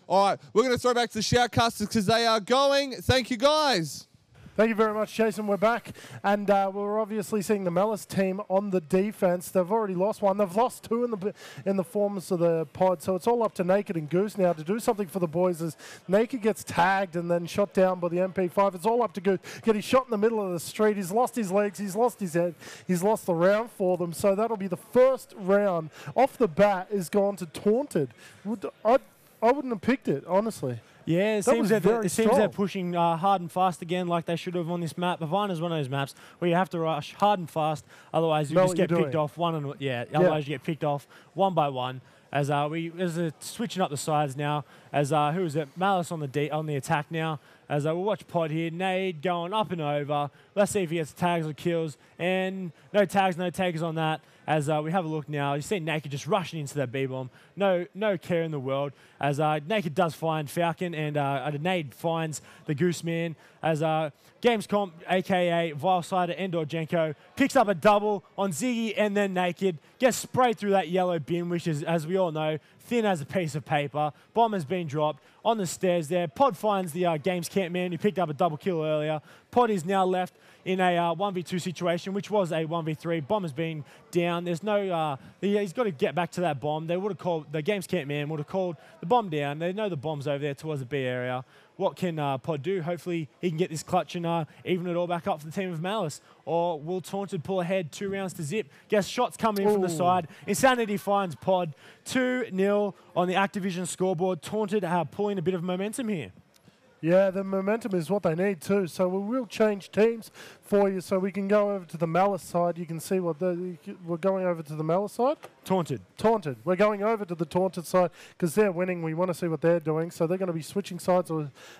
All right, we're going to throw back to the shoutcasters because they are going. Thank you, guys. Thank you very much, Jason. We're back, and we're obviously seeing the Malice team on the defense. They've already lost one. They've lost two in the forms of the pod, so it's all up to Naked and Goose now to do something for the boys as Naked gets tagged and then shot down by the MP5. It's all up to Goose. Getting shot in the middle of the street. He's lost his legs. He's lost his head. He's lost the round for them, so that'll be the first round. Off the bat is gone to Taunted. I wouldn't have picked it, honestly. Yeah, it seems they're pushing hard and fast again like they should have on this map. Havana's one of those maps where you have to rush hard and fast, otherwise you just get picked off otherwise you get picked off one by one. As switching up the sides now, as who is it? Malice on the attack now. As we'll watch Pod here, Nade going up and over. Let's see if he gets tags or kills. And no tags, no takers on that. As we have a look now, you see Naked just rushing into that B-bomb. No care in the world. As Naked does find Falcon and Nade finds the Gooseman. As Gamescom, a.k.a. Vilesider and Orjenko, picks up a double on Ziggy and then Naked. Gets sprayed through that yellow bin, which is, as we all know, thin as a piece of paper. Bomb has been dropped on the stairs there. Pod finds the Games Camp man who picked up a double kill earlier. Pod is now left in a 1v2 situation, which was a 1v3. Bomb has been down. There's no, he's got to get back to that bomb. They would have called, the Games Camp man would have called the bomb down. They know the bomb's over there towards the B area. What can Pod do? Hopefully he can get this clutch and even it all back up for the team of Malice. Or will Taunted pull ahead 2 rounds to zip? Guess shots coming in from the side. Insanity finds Pod 2-0 on the Activision scoreboard. Taunted pulling a bit of momentum here. Yeah, the momentum is what they need too. So we will change teams for you so we can go over to the Malice side. You can see what we're going over to the Malice side. Taunted. We're going over to the Taunted side because they're winning. We want to see what they're doing. So they're going to be switching sides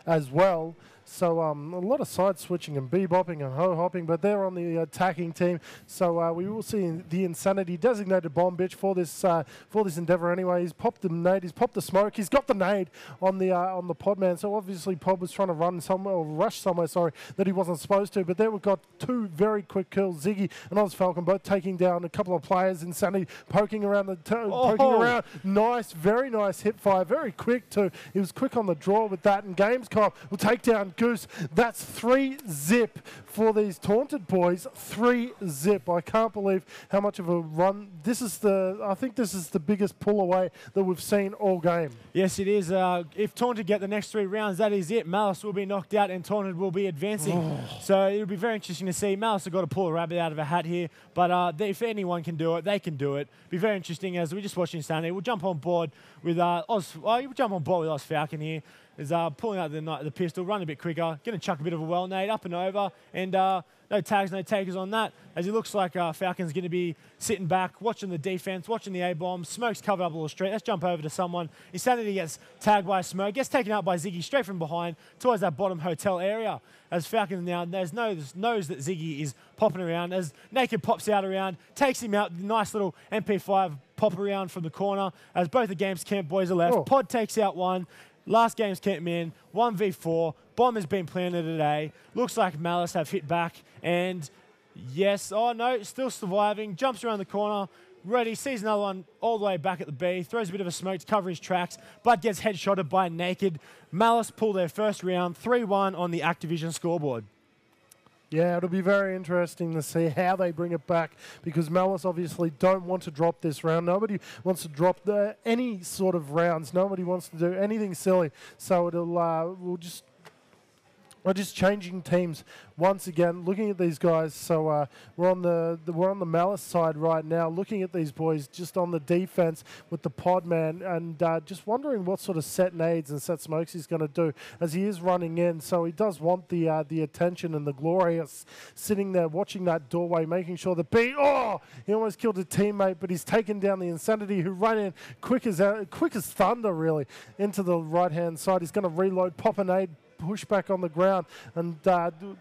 as well. So a lot of side switching and bebopping and ho-hopping, but they're on the attacking team. So we will see the Insanity designated bomb bitch for this endeavor anyway. He's popped the nade, he's popped the smoke, he's got the nade on the Podman. So obviously Pod was trying to run somewhere or rush somewhere, that he wasn't supposed to. But there we've got 2 very quick kills. Ziggy and Oz Falcon both taking down a couple of players. Insanity poking around poking around. Nice, very nice hip fire, very quick too. He was quick on the draw with that, and Gamescom will take down Goose. That's 3-zip for these Taunted boys. 3-zip. I can't believe how much of a run. I think this is the biggest pull away that we've seen all game. Yes, it is. If Taunted get the next 3 rounds, that is it. Malice will be knocked out and Taunted will be advancing. So it'll be very interesting to see. Malice have got to pull a rabbit out of a hat here, but if anyone can do it, they can do it. Be very interesting as we just watching Sunday. We'll jump on board with Oz. We'll jump on board with Oz Falcon here. Is pulling out the pistol, running a bit quicker, going to chuck a bit of a well nade up and over, and no tags, no takers on that, as it looks like Falcon's going to be sitting back, watching the defense, watching the A-bomb. Smoke's covered up all the street. Let's jump over to someone. Insanity gets tagged by Smoke, gets taken out by Ziggy straight from behind towards that bottom hotel area, as Falcon now knows that Ziggy is popping around, as Naked pops out around, takes him out, nice little MP5 pop around from the corner, as both the Games Camp boys are left. Pod takes out one. Last Games Camp man, 1v4. Bomb has been planted today. Looks like Malice have hit back. And yes, oh no, still surviving. Jumps around the corner. Ready, sees another one all the way back at the B. Throws a bit of a smoke to cover his tracks, but gets headshotted by Naked. Malice pull their first round, 3-1 on the Activision scoreboard. Yeah, it'll be very interesting to see how they bring it back because Malice obviously don't want to drop this round. Nobody wants to drop any sort of rounds. Nobody wants to do anything silly. So it'll we're just changing teams once again, looking at these guys. So we're on the Malice side right now, looking at these boys just on the defense with the Podman, and just wondering what sort of set nades and set smokes he's going to do as he is running in. So he does want the attention and the glorious sitting there watching that doorway, making sure that he almost killed a teammate, but he's taken down the Insanity who ran in quick as thunder really into the right hand side. He's going to reload, pop a nade push back on the ground and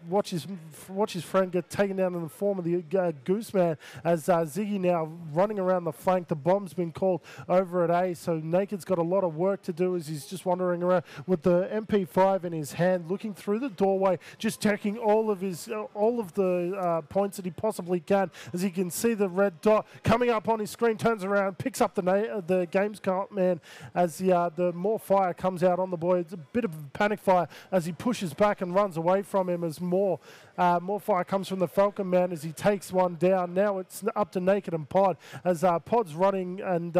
watch his friend get taken down in the form of the Goose Man as Ziggy now running around the flank. The bomb's been called over at A, so Naked's got a lot of work to do as he's just wandering around with the MP5 in his hand, looking through the doorway, just checking all of the points that he possibly can. As you can see the red dot coming up on his screen, turns around, picks up the games man as the more fire comes out on the boy. It's a bit of a panic fire as he pushes back and runs away from him as more fire comes from the Falcon Man as he takes one down. Now it's up to Naked and Pod as Pod's running and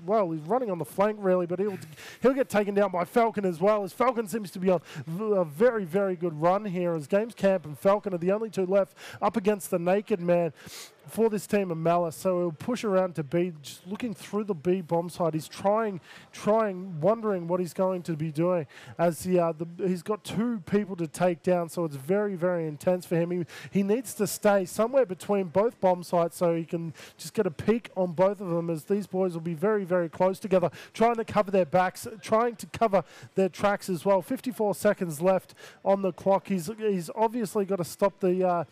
well, he's running on the flank really, but he'll get taken down by Falcon as well, as Falcon seems to be on a very, very good run here, as Games Camp and Falcon are the only two left up against the Naked Man for this team of Malice. So he'll push around to B, just looking through the B bomb side. He's trying, wondering what he's going to be doing, as he's got two people to take down, so it's very, very intense for him. He needs to stay somewhere between both bomb sites so he can just get a peek on both of them, as these boys will be very, very close together, trying to cover their backs, trying to cover their tracks as well. 54 seconds left on the clock. He's obviously got to stop the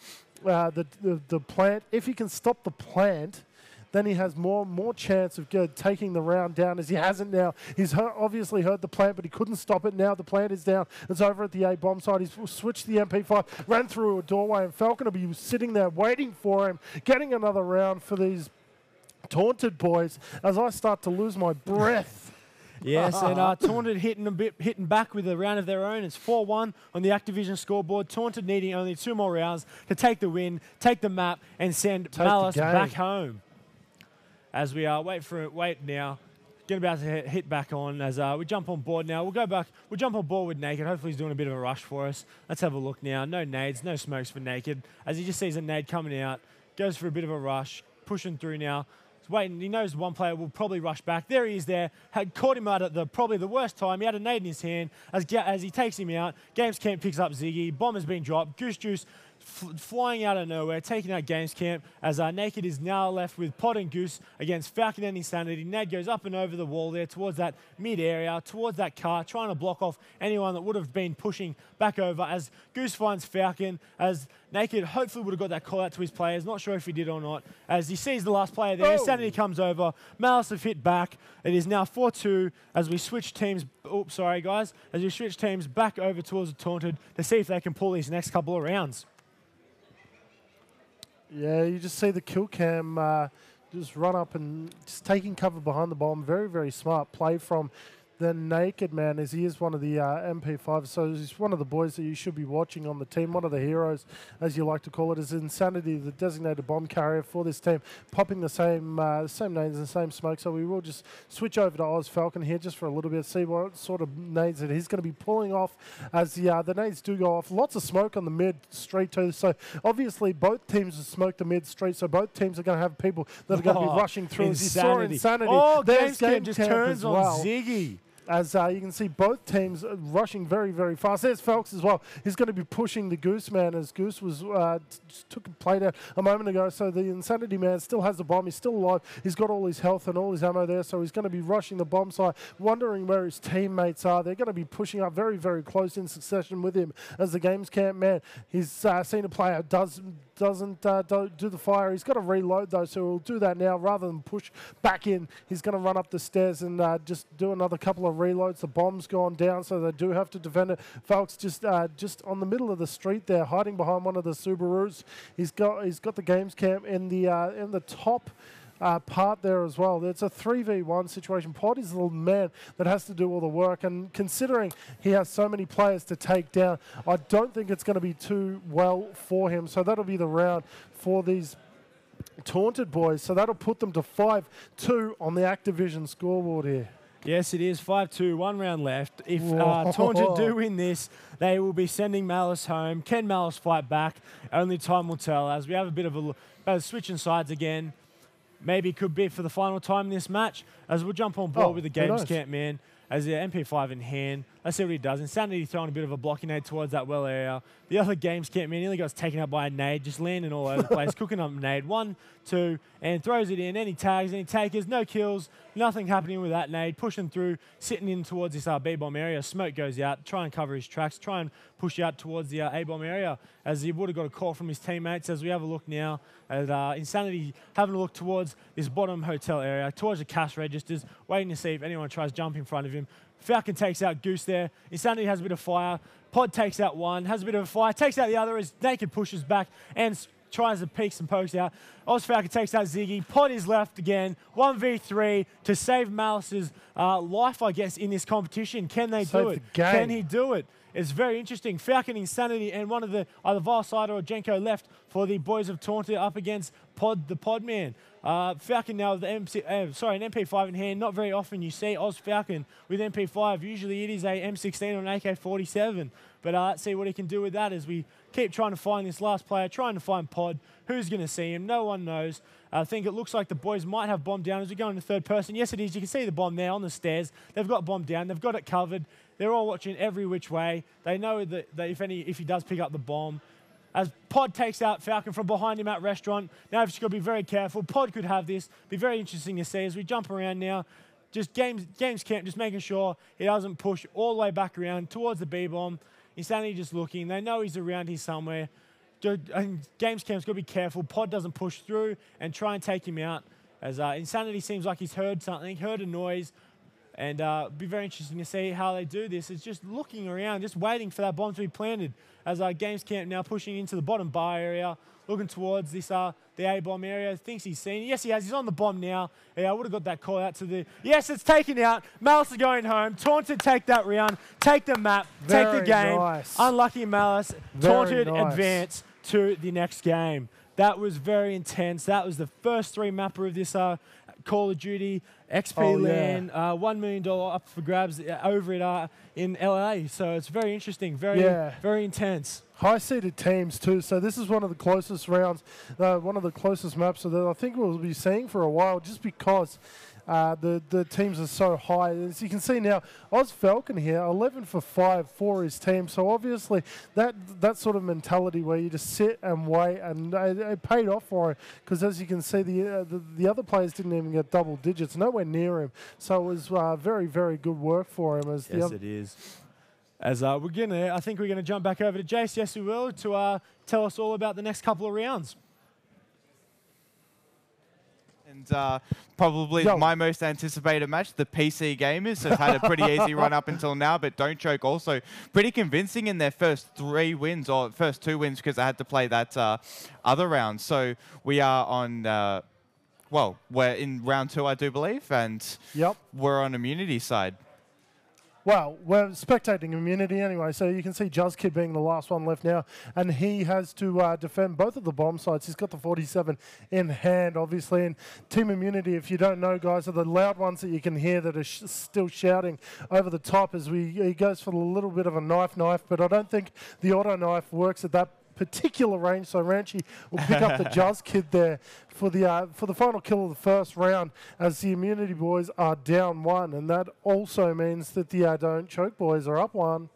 plant. If he can stop the plant, then he has more chance of taking the round down, as he hasn't now. He's obviously heard the plant, but he couldn't stop it. Now the plant is down. It's over at the A bomb side. He's switched the MP5, ran through a doorway, and Falcon will be sitting there waiting for him, getting another round for these Taunted boys, as I start to lose my breath. Yes, and Taunted hitting back with a round of their own. It's 4-1 on the Activision scoreboard. Taunted needing only 2 more rounds to take the win, take the map, and send Malice back home. As we wait now, get about to hit back on as we jump on board now. We'll go back. We'll jump on board with Naked. Hopefully he's doing a bit of a rush for us. Let's have a look now. No nades, no smokes for Naked, as he just sees a nade coming out, goes for a bit of a rush, pushing through now. Waiting, he knows one player will probably rush back. There he is there. Had caught him out at probably the worst time. He had a nade in his hand as he takes him out. Games Camp picks up Ziggy. Bomb has been dropped. Goose Juice flying out of nowhere, taking out Games Camp, as Naked is now left with Pod and Goose against Falcon and Insanity. Ned goes up and over the wall there towards that mid area, towards that car, trying to block off anyone that would have been pushing back over, as Goose finds Falcon, as Naked hopefully would have got that call out to his players. Not sure if he did or not, as he sees the last player there. Insanity comes over. Malice have hit back. It is now 4-2 as we switch teams. Oops, sorry guys. As we switch teams back over towards the Taunted to see if they can pull these next couple of rounds. Yeah, you just see the kill cam just run up and just taking cover behind the bomb. Very, very smart play from the Naked Man, as he is one of the MP5s. So he's one of the boys that you should be watching on the team. One of the heroes, as you like to call it, is Insanity, the designated bomb carrier for this team, popping the same nades and the same smoke. So we will just switch over to Oz Falcon here just for a little bit, see what sort of nades that he's going to be pulling off, as the nades do go off. Lots of smoke on the mid street too. So obviously both teams have smoked the mid street, so both teams are going to have people that are going to be rushing through. Insanity. Insanity. Oh, there's Game just turns on Ziggy. As you can see, both teams rushing very, very fast. There's Felks as well. He's going to be pushing the Goose Man, as Goose was took a play down a moment ago. So the Insanity Man still has the bomb. He's still alive. He's got all his health and all his ammo there. So he's going to be rushing the bomb side, wondering where his teammates are. They're going to be pushing up very, very close in succession with him as the Games Camp Man. He's seen a player doesn't do the fire. He's got to reload though, so he'll do that now rather than push back in. He's going to run up the stairs and just do another couple of reloads. The bomb's gone down, so they do have to defend it. Falk's just on the middle of the street there, hiding behind one of the Subarus. He's got the Games Camp in the top part there as well. It's a 3v1 situation. Pod is the man that has to do all the work, and considering he has so many players to take down, I don't think it's going to be too well for him. So that'll be the round for these Taunted boys. So that'll put them to 5-2 on the Activision scoreboard here. Yes, it is 5-2, 1 round left. If Taunted do win this, they will be sending Malice home. Can Malice fight back? Only time will tell, as we have a bit of a switching sides again. Maybe it could be for the final time in this match, as we'll jump on board with the Games Camp Man. as the MP5 in hand. Let's see what he does. Insanity throwing a bit of a blocking nade towards that well area. The other games camp man nearly got taken up by a nade, just landing all over the place, cooking up a nade. 1, 2, and throws it in. Any tags, any takers, no kills, nothing happening with that nade. Pushing through, sitting in towards this B-bomb area. Smoke goes out, try and cover his tracks, try and push out towards the A-bomb area, as he would have got a call from his teammates. As we have a look now at Insanity having a look towards this bottom hotel area, towards the cash registers, waiting to see if anyone tries to jump in front of him. Falcon takes out Goose there. Insanity has a bit of fire. Pod takes out one, has a bit of a fire, takes out the other as Naked pushes back and tries to peek some pokes out. Falcon takes out Ziggy. Pod is left again. 1v3 to save Malice's life, I guess, in this competition. Can they do it? Can he do it? It's very interesting. Falcon, Insanity, and one of the either Vilesider or Jenko left for the boys of Taunted up against Pod, the Podman. Falcon now with the an MP5 in hand. Not very often you see Oz Falcon with MP5. Usually it is a M16 or an AK-47. But let's see what he can do with that as we keep trying to find this last player, trying to find Pod. Who's going to see him? No one knows. I think it looks like the boys might have bomb down as we go into third person. Yes, it is. You can see the bomb there on the stairs. They've got bomb down. They've got it covered. They're all watching every which way. They know that if he does pick up the bomb, as Pod takes out Falcon from behind him at restaurant. Now we've just got to be very careful. Pod could have this. Be very interesting to see as we jump around now. Just games camp, just making sure he doesn't push all the way back around towards the B-bomb. Insanity just looking. They know he's around here somewhere. And games camp's got to be careful. Pod doesn't push through and try and take him out. As Insanity seems like he's heard something, heard a noise. And be very interesting to see how they do this. It's just looking around, just waiting for that bomb to be planted. As Games Camp now pushing into the bottom bar area, looking towards this the A-bomb area. Thinks he's seen it. Yes, he has. He's on the bomb now. Yeah, I would have got that call out to the... Yes, it's taken out. Malice is going home. Taunted take that round. Take the map. Take the game. Nice. Unlucky Malice. Taunted advance to the next game. That was very intense. That was the first 3 mapper of this Call of Duty XP land. $1 million up for grabs over it in LA. So it's very interesting, very intense. High-seeded teams too, so this is one of the closest rounds, one of the closest maps that I think we'll be seeing for a while, just because the teams are so high. As you can see now, Oz Falcon here, 11 for 5 for his team. So obviously that sort of mentality where you just sit and wait, and it paid off for him, because as you can see, the other players didn't even get double digits, nowhere near him. So it was very, very good work for him. Yes, it is. As I think we're gonna jump back over to Jace. Yes, we will, to tell us all about the next couple of rounds. And probably my most anticipated match, the PC Gamers have had a pretty easy run up until now, but Don't Choke also pretty convincing in their first 3 wins, or first 2 wins, because they had to play that other round. So we are on, well, we're in round 2, I do believe, and we're on Immunity side. Well, we're spectating Immunity anyway, so you can see Juzzkid being the last one left now, and he has to defend both of the bomb sites. He's got the 47 in hand, obviously, and Team Immunity, if you don't know, guys, are the loud ones that you can hear that are still shouting over the top as he goes for a little bit of a knife, but I don't think the auto knife works at that particular range, so Ranchi will pick up the Juzzkid there for the final kill of the first round, as the Immunity boys are down 1, and that also means that the Don't Choke boys are up 1.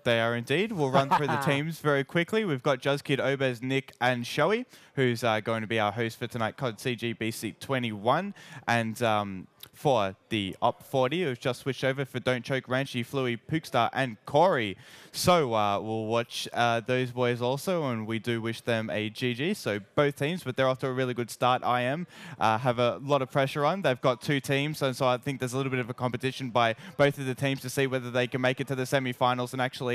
They are indeed. We'll run through the teams very quickly. We've got Juzzkid, Obez, Nick, and Shoei, who's going to be our host for tonight, COD CGBC 21. And for the Op 40, who've just switched over for Don't Choke, Ranchi, Fluey, Pookstar, and Corey. So we'll watch those boys also, and we do wish them a GG. So both teams, but they're off to a really good start. IM have a lot of pressure on. They've got 2 teams, and so I think there's a little bit of a competition by both of the teams to see whether they can make it to the semi-finals and actually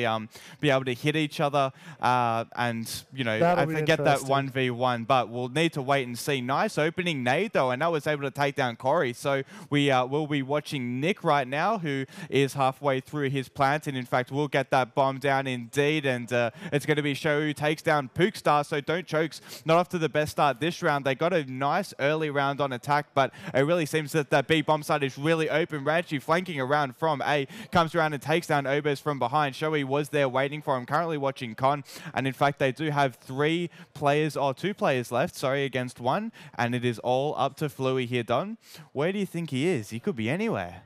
be able to hit each other and, you know, get that 1v1. But we'll need to wait and see. Nice opening nade, though, and that was able to take down Corey. So we will be watching Nick right now, who is halfway through his plant, and in fact will get that bomb down indeed, and it's going to be Show who takes down Pookstar. So Don't Choke's not off to the best start this round. They got a nice early round on attack, but it really seems that that B bomb side is really open. Ranchi flanking around from A, comes around and takes down Obez from behind. Shoei was there waiting for him, currently watching Con, and in fact they do have 2 players left, sorry, against 1, and it is all up to Fluey here, Don. Where do you think he is? He could be anywhere.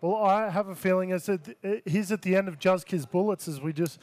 Well, I have a feeling he's at the end of Juzkid's bullets as we just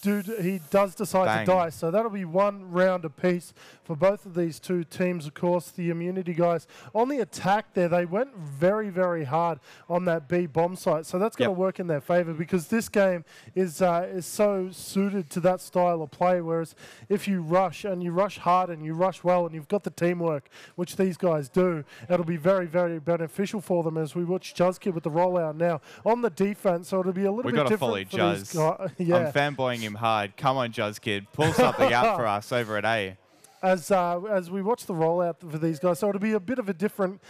do. He does decide to die. So that'll be 1 round apiece for both of these two teams. Of course, the immunity guys on the attack there, they went very, very hard on that B bomb site. So that's going to work in their favour because this game is so suited to that style of play. Whereas if you rush and you rush hard and you rush well and you've got the teamwork, which these guys do, it'll be very, very beneficial for them as we watch Juzkid with the rollout now on the defense. So it'll be a little bit different for these guys. I'm fanboying him hard. Come on, Juzkid. Pull something out for us over at A. As we watch the rollout for these guys. So it'll be a bit of a different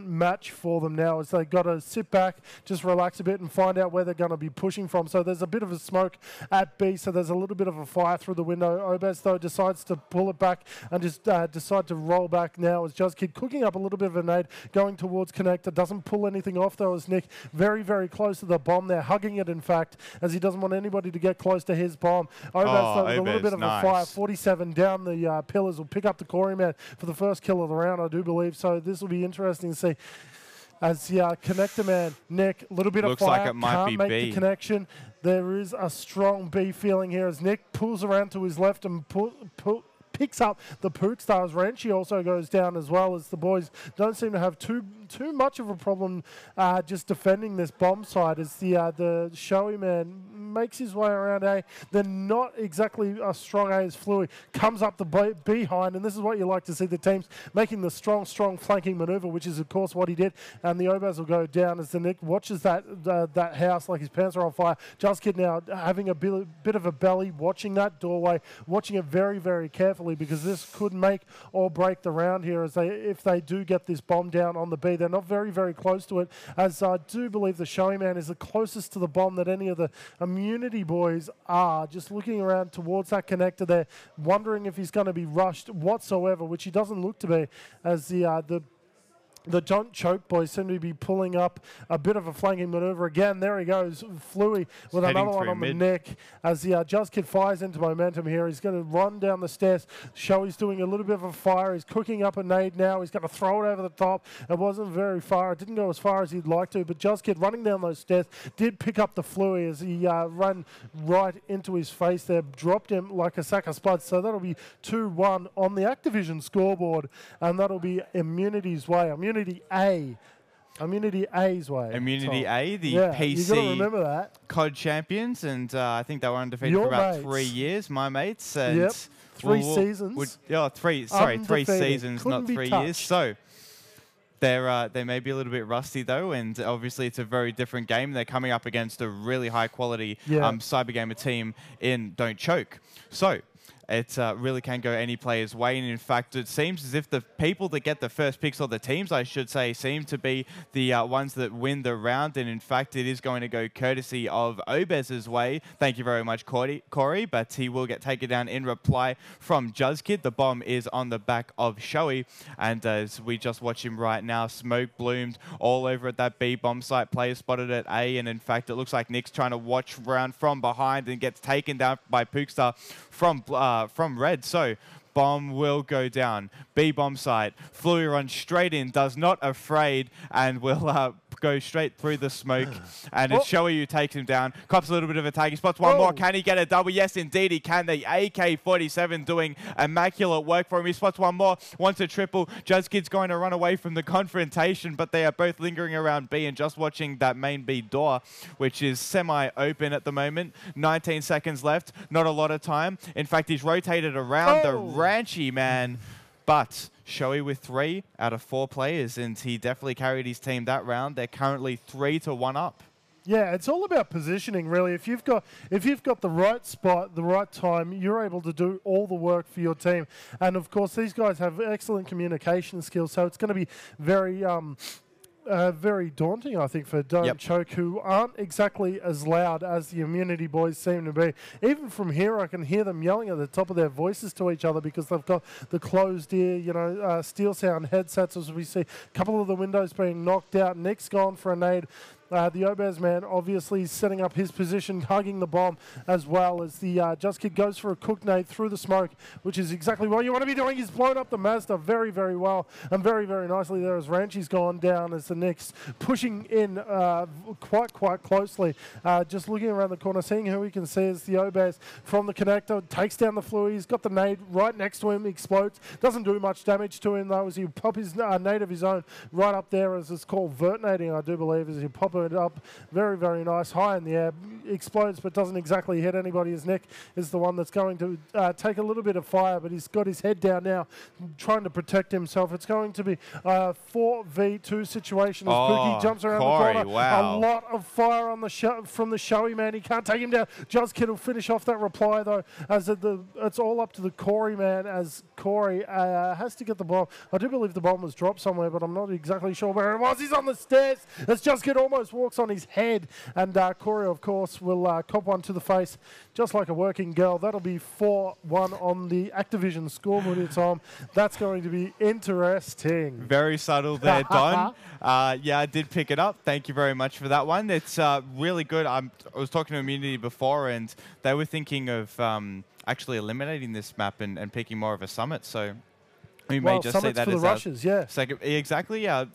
match for them now as they've got to sit back, just relax a bit and find out where they're going to be pushing from. So there's a bit of a smoke at B, so there's a little bit of a fire through the window. Obez, though, decides to pull it back and just decide to roll back now as Juzkid cooking up a little bit of a nade, going towards connector. Doesn't pull anything off, though, as Nick very, very close to the bomb there, hugging it, in fact, as he doesn't want anybody to get close to his bomb. Obez, though, with a little bit of a fire, 47 down the pillar. Will pick up the Corey man for the first kill of the round, I do believe. So this will be interesting to see. As the connector man, Nick, a little bit of fire, like it might can't be make B. the connection. There is a strong B feeling here as Nick pulls around to his left and picks up the Pook Stars. Ranchi also goes down as well, as the boys don't seem to have too much of a problem just defending this bomb site as the Showy man makes his way around A. Then not exactly a strong A as Fluey comes up the behind, and this is what you like to see, the teams making the strong flanking maneuver, which is of course what he did, and the Obaz will go down as the Nick watches that house like his pants are on fire. Juzkid now having a bit of a belly, watching that doorway, watching it very, very carefully, because this could make or break the round here as if they do get this bomb down on the B. They're not very, very close to it, as I do believe the Showy man is the closest to the bomb that any of the immunity boys are. Just looking around towards that connector there, wondering if he's going to be rushed whatsoever, which he doesn't look to be, as the Don't Choke boys seem to be pulling up a bit of a flanking maneuver again. There he goes, Fluey with another one on the neck as the Juzkid fires into momentum here. He's going to run down the stairs. Showy's doing a little bit of a fire. He's cooking up a nade now. He's going to throw it over the top. It wasn't very far. It didn't go as far as he'd like to, but Juzkid running down those stairs did pick up the Fluey as he ran right into his face there, dropped him like a sack of spuds. So that'll be 2-1 on the Activision scoreboard, and that'll be Immunity's way. Immunity A's way. Immunity Tom. A, the you gotta remember PC that. COD champions, and I think they were undefeated for about mates. 3 years, my mates. And Yep, three seasons. Three seasons, Couldn't not be 3 touched. years. So they may be a little bit rusty, though, and obviously it's a very different game. They're coming up against a really high-quality cyber gamer team in Don't Choke. So it really can go any player's way, and in fact, it seems as if the people that get the first picks, or the teams, I should say, seem to be the ones that win the round, and in fact, it is going to go courtesy of Obez's way. Thank you very much, Corey, but he will get taken down in reply from Juzkid. The bomb is on the back of Showy, and as we just watch him right now, smoke bloomed all over at that B bomb site. Players spotted at A, and in fact, it looks like Nick's trying to watch round from behind and gets taken down by Pookstar from red. So bomb will go down. B bomb site. Fluey runs straight in, does not afraid, and will go straight through the smoke. And it's Showy who takes him down. Cops a little bit of a tag. He spots one more. Can he get a double? Yes, indeed he can. The AK-47 doing immaculate work for him. He spots one more. Wants a triple. Juzkid's going to run away from the confrontation, but they are both lingering around B and just watching that main B door, which is semi-open at the moment. 19 seconds left. Not a lot of time. In fact, he's rotated around the Ranchi man, but Showy with 3 out of 4 players, and he definitely carried his team that round. They're currently 3-1 up. Yeah, it's all about positioning, really. If you've got the right spot, the right time, you're able to do all the work for your team. And of course, these guys have excellent communication skills, so it's going to be very very daunting, I think, for Don't Choke, who aren't exactly as loud as the Immunity boys seem to be. Even from here, I can hear them yelling at the top of their voices to each other because they've got the closed ear, steel sound headsets, as we see. A couple of the windows being knocked out. Nick's gone for a nade. The Obez man obviously setting up his position, hugging the bomb as well as the Just Kid goes for a cook nade through the smoke, which is exactly what you want to be doing. He's blown up the Mazda very, very well and very, very nicely there as Ranchi's gone down as the Knicks pushing in quite closely. Just looking around the corner, seeing who he can see as the Obez from the connector, takes down the Fluey. He's got the nade right next to him, explodes. Doesn't do much damage to him though as he pop his nade of his own right up there, as it's called vertinating, I do believe, as he pop it up. Very, very nice. High in the air. Explodes but doesn't exactly hit anybody. His Nick is the one that's going to take a little bit of fire, but he's got his head down now, trying to protect himself. It's going to be a 4v2 situation as Pookie jumps around the corner. Wow. A lot of fire on the from the Showy man. He can't take him down. Just Kid will finish off that reply though, as it's all up to the Corey man, as Corey has to get the bomb. I do believe the bomb was dropped somewhere, but I'm not exactly sure where it was. He's on the stairs as Just Kid almost walks on his head, and Corey of course will cop one to the face just like a working girl. That'll be 4-1 on the Activision scoreboard. Tom, that's going to be interesting. Very subtle there, Don. Yeah, I did pick it up. Thank you very much for that one. It's really good. I was talking to Immunity before, and they were thinking of actually eliminating this map and picking more of a summit. So we may just see that for as the rushes, yeah. Exactly, yeah.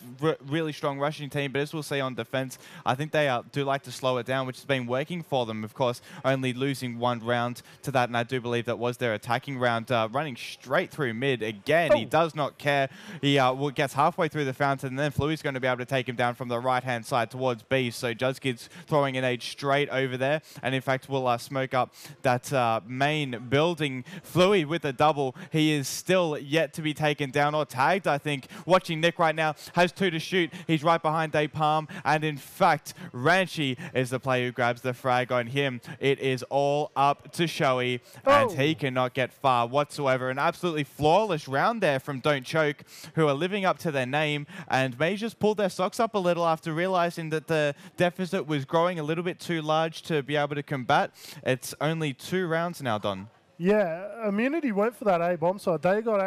Really strong rushing team, but as we'll see on defense, I think they do like to slow it down, which has been working for them, of course, only losing one round to that, and I do believe that was their attacking round, running straight through mid. Again, he does not care. He gets halfway through the fountain, and then Fluey's going to be able to take him down from the right-hand side towards B, so Judskid's throwing an age straight over there, and in fact will smoke up that main building. Fluey with a double. He is still yet to be taken down or tagged, I think. Watching Nick right now, has 2 to shoot. He's right behind Day Palm, and in fact, Ranchi is the player who grabs the frag on him. It is all up to Showy, and he cannot get far whatsoever. An absolutely flawless round there from Don't Choke, who are living up to their name, and may just pulled their socks up a little after realizing that the deficit was growing a little bit too large to be able to combat. It's only 2 rounds now, Don. Yeah, Immunity went for that A-bomb side. They got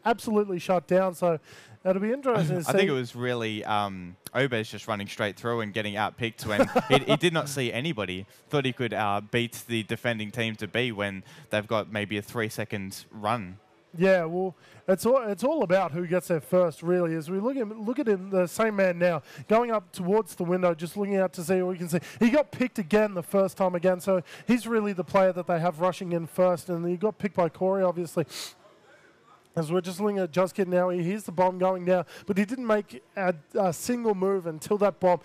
absolutely shut down, so it'll be interesting to see. I think it was really Obez just running straight through and getting outpicked when he did not see anybody. Thought he could beat the defending team to B when they've got maybe a 3-second run. Yeah, well, it's all about who gets there first, really. As we look at him, the same man now, going up towards the window, just looking out to see what we can see. He got picked again the first time again, so he's really the player that they have rushing in first, and he got picked by Corey, obviously. As we're just looking at Just Kid now, he hears the bomb going down, but he didn't make a single move until that bomb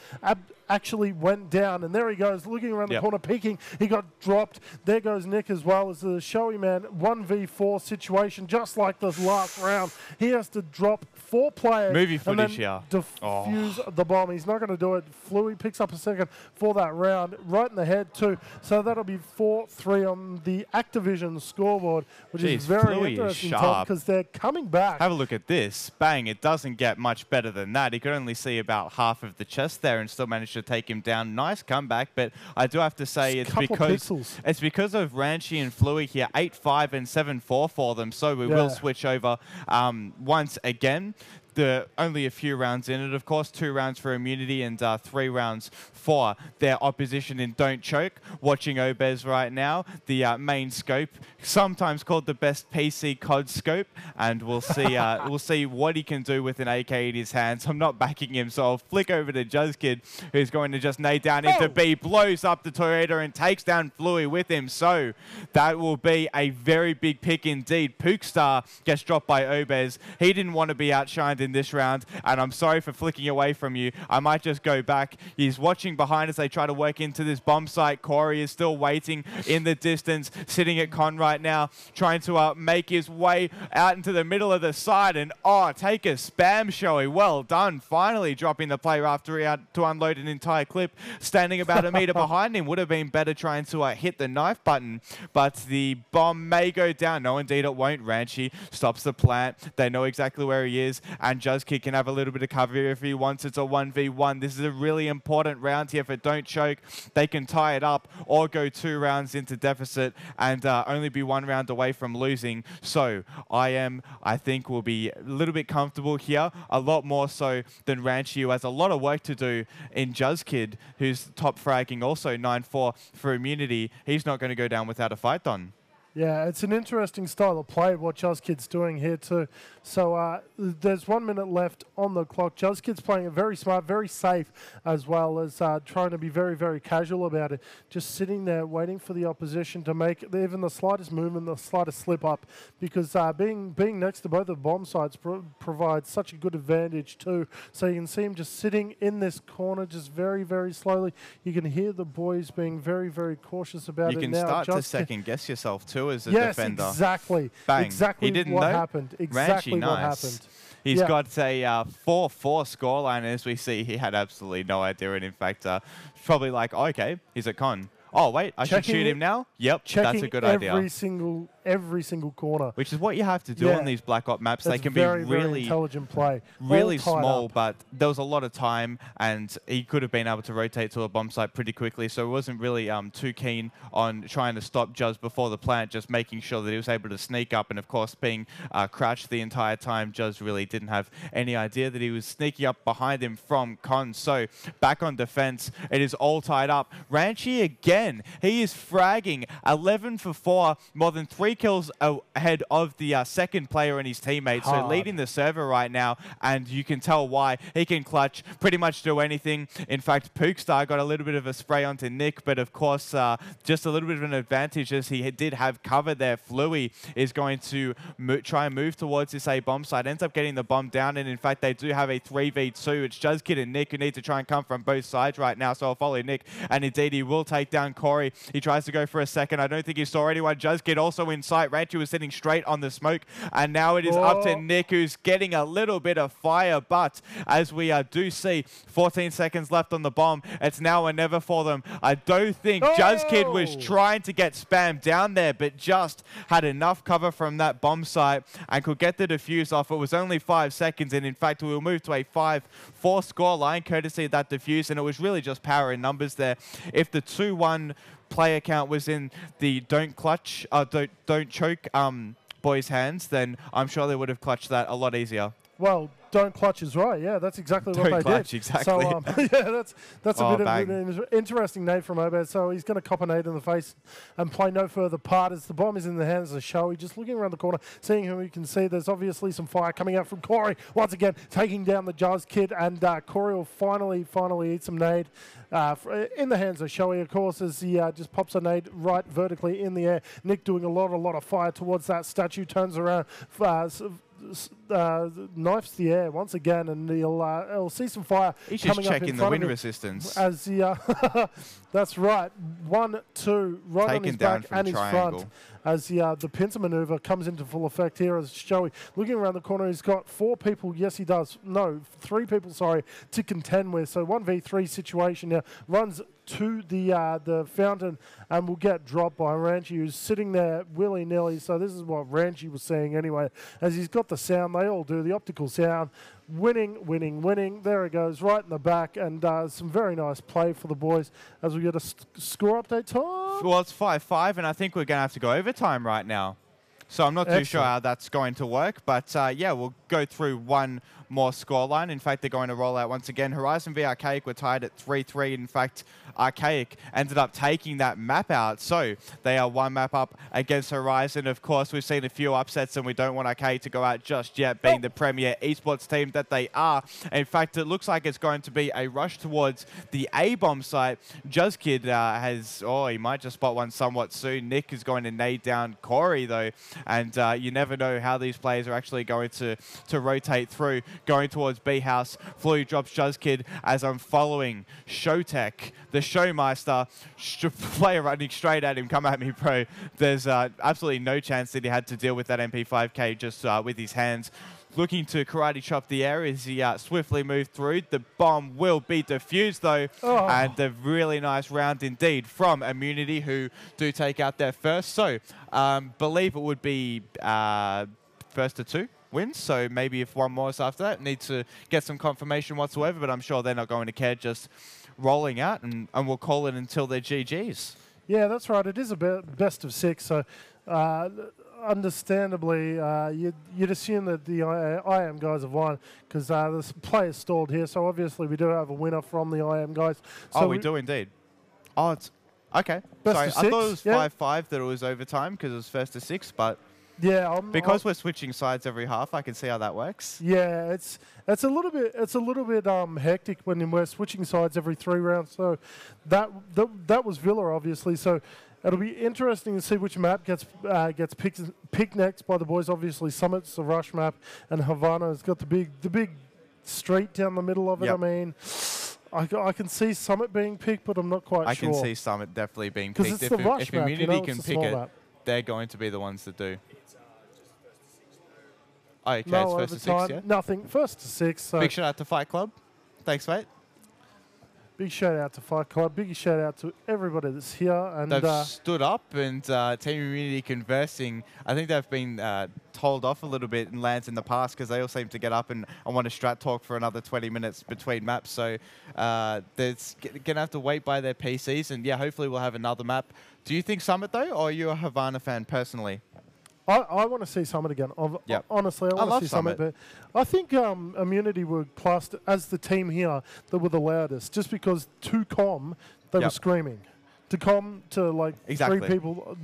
actually went down. And there he goes, looking around the corner, peeking. He got dropped. There goes Nick as well as the Showy man. 1v4 situation, just like this last round. He has to drop 4 players Movie and then footage here. defuse the bomb. He's not going to do it. Fluey picks up a second for that round, right in the head too. So that'll be 4-3 on the Activision scoreboard, which is very interesting, Tom, because they're coming back. Have a look at this. Bang, it doesn't get much better than that. He could only see about half of the chest there and still managed to take him down. Nice comeback, but I do have to say it's because of Ranchi and Fluey here. 8-5 and 7-4 for them, so we will switch over once again. Only a few rounds in it, of course. 2 rounds for Immunity and 3 rounds for their opposition in Don't Choke. Watching Obez right now, the main scope, sometimes called the best PC COD scope, and we'll see what he can do with an AK in his hands. I'm not backing him, so I'll flick over to Juzkid, who's going to just nade down into B, blows up the Toyota and takes down Fluey with him. So that will be a very big pick indeed. Pookstar gets dropped by Obez. He didn't want to be outshined in this round, and I'm sorry for flicking away from you. I might just go back. He's watching behind as they try to work into this bomb site. Corey is still waiting in the distance, sitting at con right now, trying to make his way out into the middle of the side, and take a spam Showy. Well done, finally dropping the player after he had to unload an entire clip. Standing about a meter behind him would have been better, trying to hit the knife button, but the bomb may go down. No, indeed it won't. Ranchi stops the plant. They know exactly where he is, and and Juzkid can have a little bit of cover if he wants. It's a 1v1. This is a really important round here. If it don't choke, they can tie it up or go 2 rounds into deficit and only be 1 round away from losing. So I think will be a little bit comfortable here, a lot more so than Ranchi, who has a lot of work to do in Juzkid, who's top fragging also 9-4 for immunity. He's not going to go down without a fight on. Yeah, it's an interesting style of play, what Juzkid's doing here too. So there's 1 minute left on the clock. Juzkid's playing it very smart, very safe, as well as trying to be very, very casual about it. Just sitting there waiting for the opposition to make even the slightest movement, the slightest slip up, because being next to both the bomb sites provides such a good advantage too. So you can see him just sitting in this corner, just very, very slowly. You can hear the boys being very, very cautious about it now. You can start to second guess yourself too as a defender. Yes, exactly. Bang. Exactly he didn't what know. happened. Exactly Ranchi, what nice. happened. He's got a 4-4 scoreline. As we see, he had absolutely no idea. And in fact, probably like, oh, okay, he's at con. Oh, wait, I should shoot him now? Yep, that's a good idea. Every single corner. Which is what you have to do on these Black Ops maps. They can very, be really very intelligent play. Really small, but there was a lot of time, and he could have been able to rotate to a bomb site pretty quickly, so he wasn't really too keen on trying to stop Juz before the plant, just making sure that he was able to sneak up, and of course being crouched the entire time, Juz really didn't have any idea that he was sneaking up behind him from Con. So back on defense, it is all tied up. Ranchi again, he is fragging 11 for 4, more than 3 kills ahead of the second player and his teammate. So leading the server right now, and you can tell why. He can clutch, pretty much do anything. In fact, Pookstar got a little bit of a spray onto Nick, but of course, just a little bit of an advantage as he did have cover there. Fluey is going to try and move towards this A bomb site, ends up getting the bomb down, and in fact, they do have a 3v2. It's Juzkid and Nick who need to try and come from both sides right now, so I'll follow Nick, and indeed he will take down Corey. He tries to go for a second. I don't think he saw anyone. Juzkid also in sight. Ranchi was sitting straight on the smoke, and now it is up to Nick, who's getting a little bit of fire, but as we do see, 14 seconds left on the bomb. It's now or never for them. I don't think Juzkid was trying to get spammed down there, but just had enough cover from that bomb site and could get the defuse off. It was only 5 seconds, and in fact, we will move to a 5-4 score line courtesy of that defuse, and it was really just power in numbers there. If the 2-1 player count was in the don't clutch, don't choke boys' hands, then I'm sure they would have clutched that a lot easier. Well, don't clutch is right. Yeah, that's exactly what they did. Exactly. So yeah, that's a bit of an interesting nade from Obed. So he's going to cop a nade in the face and play no further part as the bomb is in the hands of Shoei. Just looking around the corner, seeing who he can see. There's obviously some fire coming out from Corey. Once again, taking down the Juzkid, and Corey will finally eat some nade in the hands of Shoei, of course, as he just pops a nade right vertically in the air. Nick doing a lot of fire towards that statue, turns around, knifes the air once again, and he'll see some fire. He's coming just checking up in the front wind of him resistance. as he that's right, 1-2 right on his back and his front as the pincer maneuver comes into full effect here as Shoei looking around the corner. He's got 4 people, yes he does, no, 3 people, sorry, to contend with. So 1v3 situation now, runs to the fountain and will get dropped by Ranchi, who's sitting there willy-nilly. So this is what Ranchi was saying anyway, as he's got the sound, they all do, the optical sound. Winning. There it goes, right in the back, and some very nice play for the boys as we get a score update time. Well, it's 5-5, and I think we're going to have to go overtime right now. So I'm not too sure how that's going to work, but yeah, we'll go through one more scoreline. In fact, they're going to roll out once again. Horizon v Archaic were tied at 3-3. In fact, Archaic ended up taking that map out, so they are 1 map up against Horizon. Of course, we've seen a few upsets, and we don't want Archaic to go out just yet, being the premier esports team that they are. In fact, it looks like it's going to be a rush towards the A-bomb site. Juzkid has, he might just spot one somewhat soon. Nick is going to nade down Corey, though, and you never know how these players are actually going to rotate through. Going towards B-House, Fluey drops Juzkid as I'm following Showtech, the Showmeister, player running straight at him. Come at me, bro. There's absolutely no chance that he had to deal with that MP5K just with his hands. Looking to karate chop the air as he swiftly moved through. The bomb will be defused, though, and a really nice round indeed from Immunity, who do take out their first. So, believe it would be first to 2. wins. So maybe if one more is after that, need to get some confirmation whatsoever. But I'm sure they're not going to care, just rolling out, and we'll call it until they're GGs. Yeah, that's right. It is a best of 6, so understandably, you'd assume that the IM guys have won because the players stalled here. So obviously, we do have a winner from the IM guys. So we do indeed. Oh, it's okay. Best Sorry, of I 6, thought it was yeah. 5-5 that it was overtime because it was first to 6, but yeah, because we're switching sides every half, I can see how that works. Yeah, it's a little bit hectic when we're switching sides every 3 rounds. So that was Villa, obviously. So it'll be interesting to see which map gets picked next by the boys. Obviously, Summit's the rush map, and Havana's got the big street down the middle of it. Yep. I mean, I can see Summit being picked, but I'm not quite sure. I can see Summit definitely being picked. Because it's the rush if map, Immunity can it's a pick small it, map. they're going to be the ones that do. Oh, okay, No it's first to 6, overtime, yeah? nothing. First to 6. So Big shout out to Fight Club. Thanks, mate. big shout out to Fight Club. Big shout out to everybody that's here. And They've stood up and Team Immunity conversing. I think they've been told off a little bit in lands in the past because they all seem to get up and want to strat talk for another 20 minutes between maps. So they're going to have to wait by their PCs. And yeah, hopefully we'll have another map. Do you think Summit though, or are you a Havana fan personally? I want to see Summit again. Yep. Honestly, I want to see Summit. But I think Immunity were classed as the team here that were the loudest, just because to Com, they were screaming. To Com, to like exactly. 3 people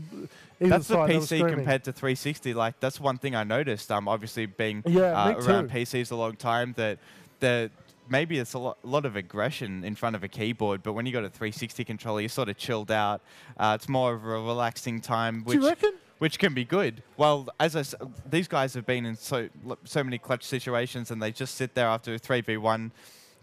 That's the side, PC compared to 360. Like, that's one thing I noticed, obviously being around PCs a long time, that maybe it's a lot of aggression in front of a keyboard, but when you got a 360 controller, you're sort of chilled out. It's more of a relaxing time. Do you reckon? Which can be good. Well, these guys have been in so many clutch situations, and they just sit there after a 3v1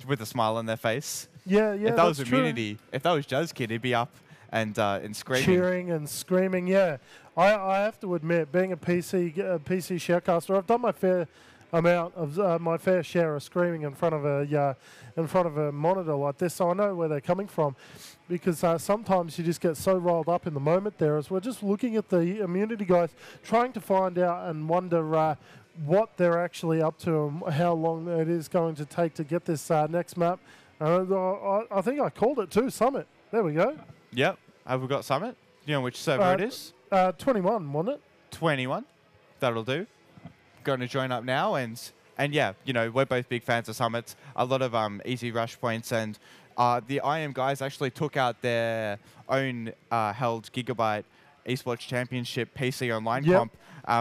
with a smile on their face. Yeah, If that was Immunity, if that was JuzzKid, he'd be up and screaming. Cheering and screaming, yeah. I have to admit, being a PC shoutcaster, I've done my fair amount of my fair share of screaming in front of a monitor like this, so I know where they're coming from. Because sometimes you just get so rolled up in the moment there, as we're just looking at the Immunity guys, trying to find out and wonder what they're actually up to and how long it is going to take to get this next map. I think I called it too, Summit. There we go. Yep. Have we got Summit? You know which server it is? 21, wasn't it? 21. That'll do. Going to join up now, and yeah, you know, we're both big fans of Summits. A lot of easy rush points, and the IM guys actually took out their own held Gigabyte Esports Championship PC online comp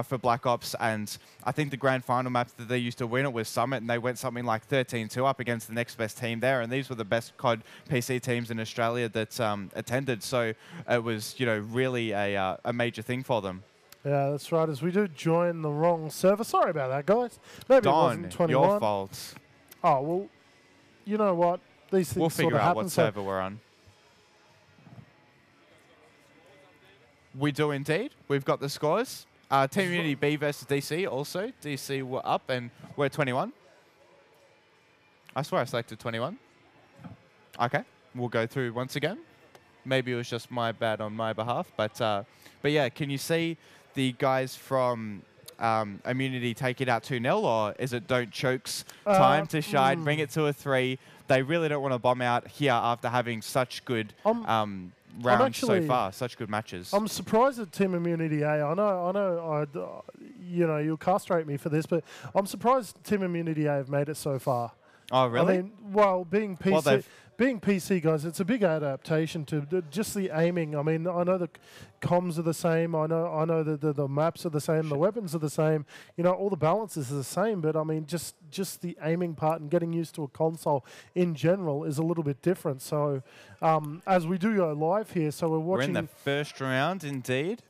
for Black Ops, and I think the grand final map that they used to win it was Summit, and they went something like 13-2 up against the next best team there, and these were the best COD PC teams in Australia that attended, so it was, you know, really a major thing for them. Yeah, that's right, as we do join the wrong server. Sorry about that, guys. Maybe it wasn't 21. Your fault. Oh, well, you know what? These things We'll figure sort of out happen, what server we're on. We do indeed. We've got the scores. Team Unity B versus DC also. DC were up and we're 21. I swear I selected 21. Okay, we'll go through once again. Maybe it was just my bad on my behalf, but yeah, can you see the guys from Immunity take it out 2-0, or is it Don't Choke's time to shine, bring it to a 3? They really don't want to bomb out here after having such good rounds so far, such good matches. I'm surprised at Team Immunity A. I know, you know, you'll castrate me for this, but I'm surprised Team Immunity A have made it so far. Oh, really? I mean, well, being PC guys, it's a big adaptation to just the aiming. I mean, I know the comms are the same. I know the maps are the same. The weapons are the same. You know, all the balances are the same. But I mean, just the aiming part and getting used to a console in general is a little bit different. So, as we do go live here, so we're watching. We're in the first round, indeed.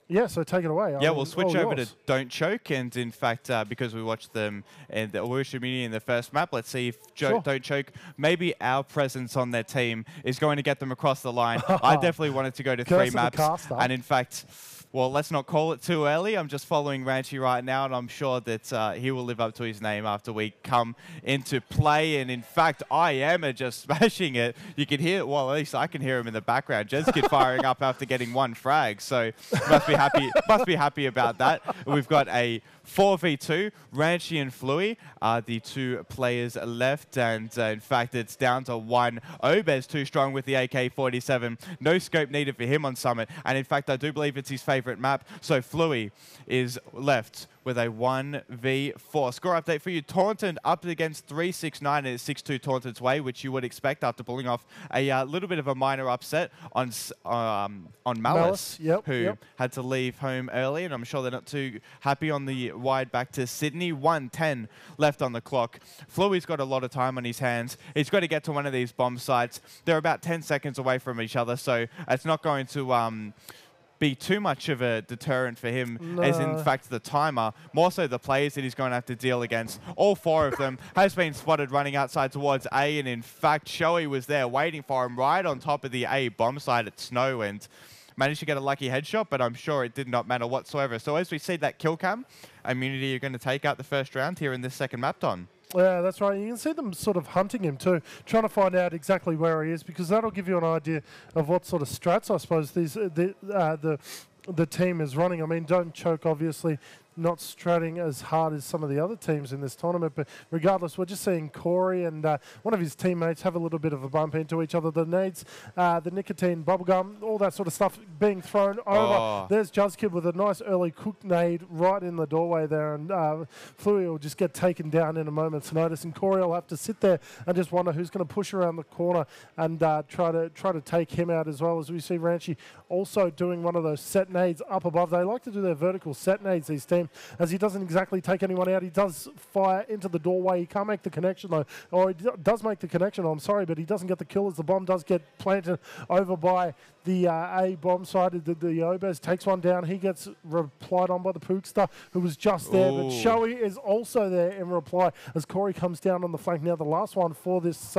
Yeah, so take it away. Yeah, we'll switch over to Don't Choke, and in fact, because we watched them in the Worship Community in the first map, let's see if Don't Choke, maybe our presence on their team is going to get them across the line. I definitely wanted to go to 3 maps, and in fact, Well, let's not call it too early. I'm just following Ranchi right now, and I'm sure that he will live up to his name after we come into play. And in fact, I am just smashing it. You can hear, well, at least I can hear him in the background. Jezkid firing up after getting 1 frag, so must be happy. Must be happy about that. We've got a 4v2. Ranchi and Fluey are the 2 players left, and in fact, it's down to 1. Obez too strong with the AK-47. No scope needed for him on Summit, and in fact, I do believe it's his favorite map. So Fluey is left with a 1v4. Score update for you. Taunton up against 369 in 6-2 Taunton's way, which you would expect after pulling off a little bit of a minor upset on Malice, who had to leave home early, and I'm sure they're not too happy on the wide back to Sydney. 1:10 left on the clock. Fluey's got a lot of time on his hands. He's got to get to one of these bomb sites. They're about 10 seconds away from each other, so it's not going to be too much of a deterrent for him, as in fact the timer, more so the players that he's going to have to deal against. All 4 of them has been spotted running outside towards A, and in fact Shoei was there waiting for him right on top of the A bomb site at Snow, and managed to get a lucky headshot, but I'm sure it did not matter whatsoever. So as we see that kill cam, Immunity are going to take out the first round here in this second map, Don. Yeah, that's right. You can see them sort of hunting him too, trying to find out exactly where he is, because that'll give you an idea of what sort of strats, I suppose, the team is running. I mean, Don't Choke, obviously, not stratting as hard as some of the other teams in this tournament, but regardless, we're just seeing Corey and one of his teammates have a little bit of a bump into each other. The nades, the nicotine, bubblegum, all that sort of stuff being thrown over. There's Juzkid with a nice early cooked nade right in the doorway there, and Fluey will just get taken down in a moment's notice, and Corey will have to sit there and just wonder who's going to push around the corner and try to take him out, as well as we see Ranchi also doing one of those set nades up above. They like to do their vertical set nades, these teams, as he doesn't exactly take anyone out. He does fire into the doorway. He can't make the connection, though. Or he does make the connection, I'm sorry, but he doesn't get the kill, as the bomb does get planted over by the A bomb side. The Obez takes one down. He gets replied on by the Pookster, who was just there. But Shoei is also there in reply as Corey comes down on the flank. Now the last one for this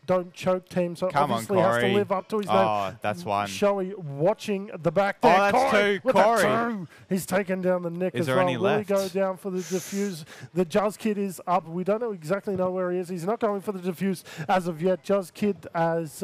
Don't Choke team, so obviously has to live up to his name. Oh, that's one. Shoei watching the back there. Oh, that's Corey, 2. Corey. He's taken down the Nick as well. Will he go down for the defuse? The Juzkid is up. We don't exactly know where he is. He's not going for the defuse as of yet. Juzkid has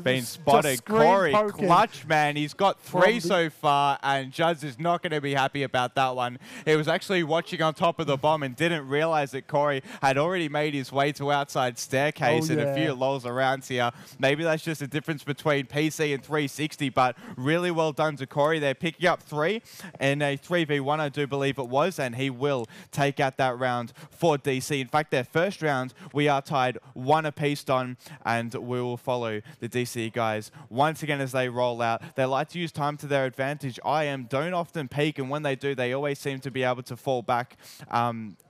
been spotted. Corey, clutch, man. He's got 3 so far, and Juz is not going to be happy about that one. He was actually watching on top of the bomb and didn't realize that Corey had already made his way to outside staircase and a few lols around here. Maybe that's just a difference between PC and 360, but really well done to Corey. They're picking up 3 in a 3v1, I do believe it was, and he will take out that round for DC. In fact, their first round, we are tied 1 apiece on, and we will follow the DC guys once again as they roll out. They like to use time to their advantage. IM don't often peak, and when they do, they always seem to be able to fall back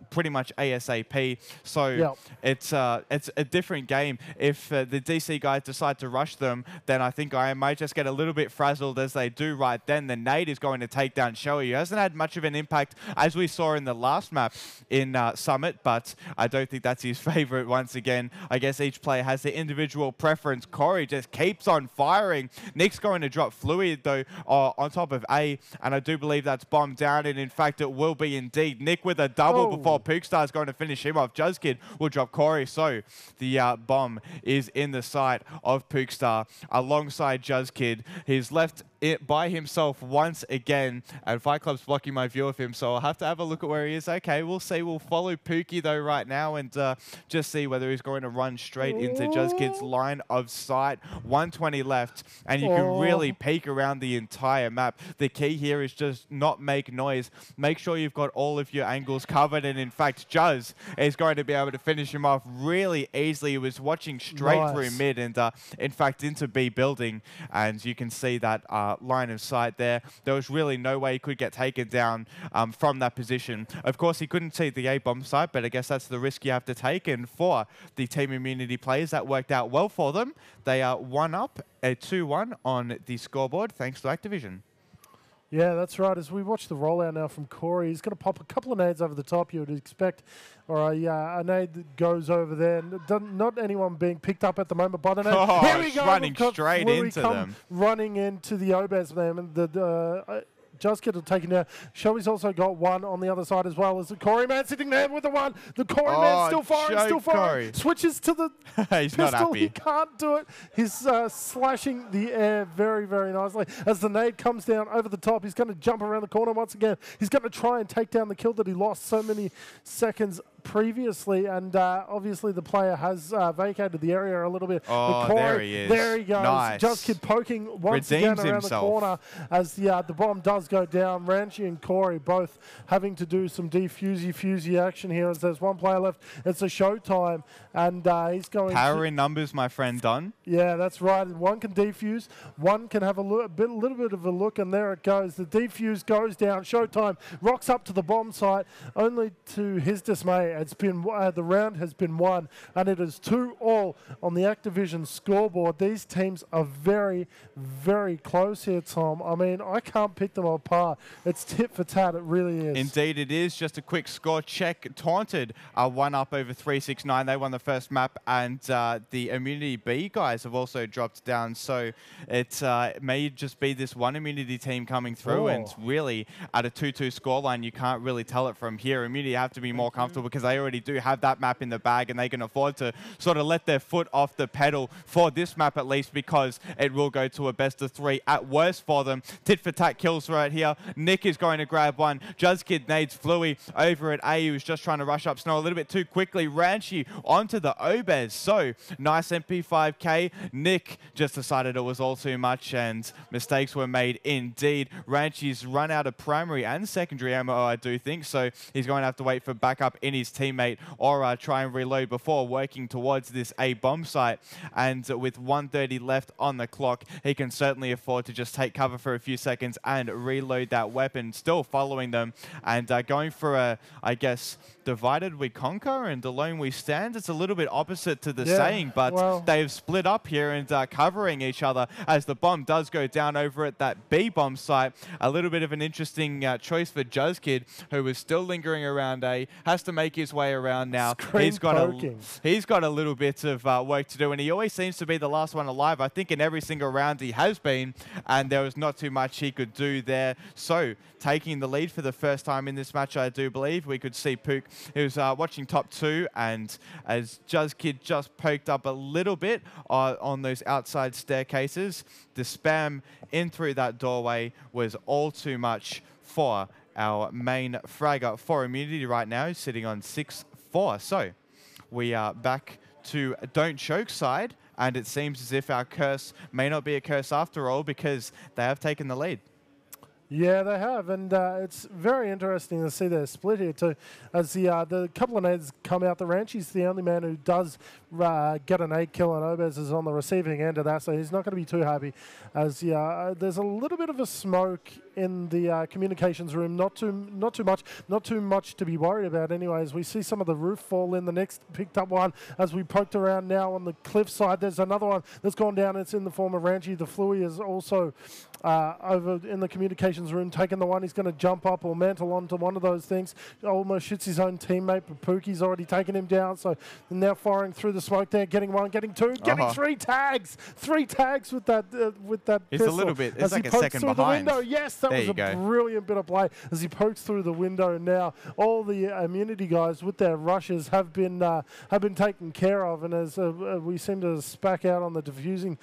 pretty much ASAP. So it's a different game. If the DC guys decide to rush them, then I think IM might just get a little bit frazzled as they do right then. The nade is going to take down Shoei. He hasn't had much of an impact as we saw in the last map in Summit, but I don't think that's his favorite once again. I guess each player has their individual preference. Corey just keeps on firing. Nick's going to drop Fluid though on top of A, and I do believe that's bombed down, and in fact it will be indeed. Nick with a double before Pookstar is going to finish him off. Juzkid will drop Corey, so the bomb is in the sight of Pookstar alongside Juzkid. He's left it by himself once again, and Fight Club's blocking my view of him, so I'll have to have a look at where he is. Okay, we'll see. We'll follow Pookie though right now and just see whether he's going to run straight into Juzkid's line of sight. 120 left, and you can really peek around the entire map. The key here is just not make noise. Make sure you've got all of your angles covered, and in fact, Juz is going to be able to finish him off really easily. He was watching straight through mid and in fact into B building, and you can see that line of sight there. There was really no way he could get taken down from that position. Of course, he couldn't see the A bomb site, but I guess that's the risk you have to take, and for the Team Immunity players, that worked out well for them. They are 1-up, 2-1 on the scoreboard, thanks to Activision. Yeah, that's right. As we watch the rollout now from Corey, he's going to pop a couple of nades over the top, you would expect, or a nade that goes over there. Not anyone being picked up at the moment by the nade. Here we go. Running straight into them. Running into the Obez, man. And the Just Kid will take him down. Showy's also got one on the other side as well. As the Corey man sitting there with the one. The Corey man still firing, Corey. Switches to the He's pistol. not happy. He can't do it. He's slashing the air very, very nicely. As the nade comes down over the top, he's going to jump around the corner once again. He's going to try and take down the kill that he lost so many seconds previously, and obviously the player has vacated the area a little bit. Oh, Corey, there he is. There he goes. Nice. Just Kid poking once Redeems again around himself. the corner as the bomb does go down. Ranchi and Corey both having to do some defusey action here as there's one player left. It's a showtime, and he's going Power in numbers, my friend Don. Yeah, that's right. One can defuse, one can have a little bit of a look, and there it goes. The defuse goes down. Showtime rocks up to the bomb site, only to his dismay, it's been the round has been won, and it is 2-all on the Activision scoreboard. These teams are very, very close here, Tom. I mean, I can't pick them apart. It's tit for tat. It really is. Indeed, it is. Just a quick score check. Taunted are 1 up over 369. They won the first map, and the Immunity B guys have also dropped down. So it may just be this one Immunity team coming through, and really at a 2-2 scoreline, you can't really tell it from here. Immunity have to be more comfortable because they already do have that map in the bag, and they can afford to sort of let their foot off the pedal for this map at least, because it will go to a best of 3 at worst for them. Tit for tat kills right here. Nick is going to grab one. Juzkid nades Fluey over at A, who's just trying to rush up Snow a little bit too quickly. Ranchi onto the Obez. So nice MP5K. Nick just decided it was all too much, and mistakes were made indeed. Ranchi's run out of primary and secondary ammo, I do think, so he's going to have to wait for backup in his teammate or try and reload before working towards this A bomb site. And with 1:30 left on the clock, he can certainly afford to just take cover for a few seconds and reload that weapon, still following them and going for a, I guess, divided we conquer and alone we stand. It's a little bit opposite to the saying, but they've split up here and covering each other as the bomb does go down over at that B bomb site. A little bit of an interesting choice for Juzkid, who was still lingering around A, has to make his way around now. He's got a little bit of work to do, and he always seems to be the last one alive. I think in every single round he has been, and there was not too much he could do there. So taking the lead for the first time in this match, I do believe. We could see Pook, who's watching top 2, and as Juzkid just poked up a little bit on those outside staircases, the spam in through that doorway was all too much for our main fragger for Immunity right now. He's sitting on 6-4. So we are back to Don't Choke side, and it seems as if our curse may not be a curse after all, because they have taken the lead. Yeah, they have, and it's very interesting to see their split here too. As the couple of nades come out, the Ranchi's the only man who does get an 8 kill, and Obez is on the receiving end of that, so he's not going to be too happy. As there's a little bit of a smoke in the communications room, not too much to be worried about. Anyways, we see some of the roof fall in. The next picked up one as we poked around now on the cliff side. There's another one that's gone down. It's in the form of Ranchi. The Fluey is also over in the communications room, taking the one. He's going to jump up or mantle onto one of those things. Almost shoots his own teammate, but Pookie's already taken him down. So now firing through the smoke there, getting one, getting two, getting 3 tags. 3 tags with that It's pistol. a little bit. It's as like he a pokes second through behind. the window. Yes, that was a brilliant bit of play as he pokes through the window. Now all the Immunity guys with their rushes have been taken care of, and as we seem to spack out on the diffusing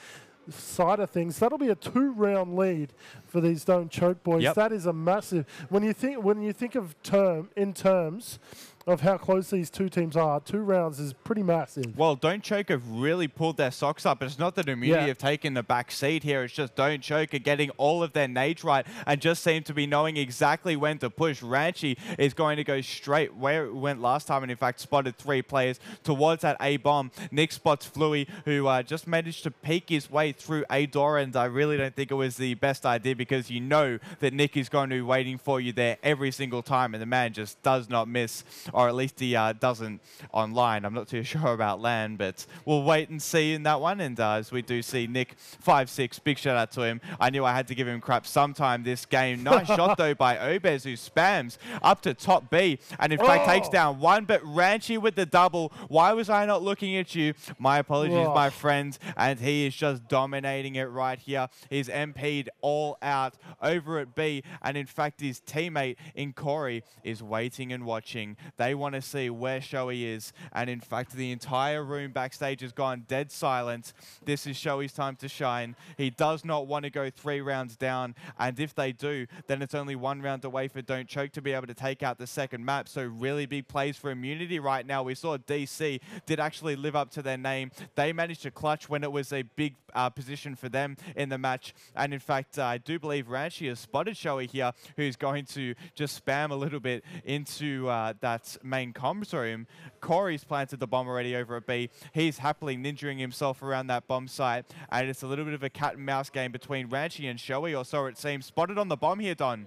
side of things, that'll be a 2-round lead for these Don't Choke boys. Yep. That is a massive. When you think of terms of how close these two teams are, 2 rounds is pretty massive. Well, Don't Choke have really pulled their socks up. It's not that Immunity have taken the back seat here. It's just Don't Choke are getting all of their nades right and just seem to be knowing exactly when to push. Ranchi is going to go straight where it went last time, and in fact spotted 3 players towards that A bomb. Nick spots Fluey, who just managed to peek his way through A door, and I really don't think it was the best idea, because you know that Nick is going to be waiting for you there every single time, and the man just does not miss or at least he doesn't online. I'm not too sure about LAN, but we'll wait and see in that one. And as we do see Nick 5-6, big shout out to him. I knew I had to give him crap sometime this game. Nice shot though by Obez, who spams up to top B and in fact takes down one, but Ranchi with the double. Why was I not looking at you? My apologies, my friend. And he is just dominating it right here. He's MP'd all out over at B, and in fact his teammate in Corey is waiting and watching. They want to see where Shoei is, and in fact the entire room backstage has gone dead silent. This is Shoei's time to shine. He does not want to go 3 rounds down, and if they do, then it's only 1 round away for Don't Choke to be able to take out the second map. So really big plays for Immunity right now. We saw DC did actually live up to their name. They managed to clutch when it was a big position for them in the match, and in fact I do believe Ranchi has spotted Shoei here, who's going to just spam a little bit into that main comms room. Corey's planted the bomb already over at B. He's happily ninjaing himself around that bomb site, and it's a little bit of a cat and mouse game between Ranchi and Shoei, or so it seems. Spotted on the bomb here, Don.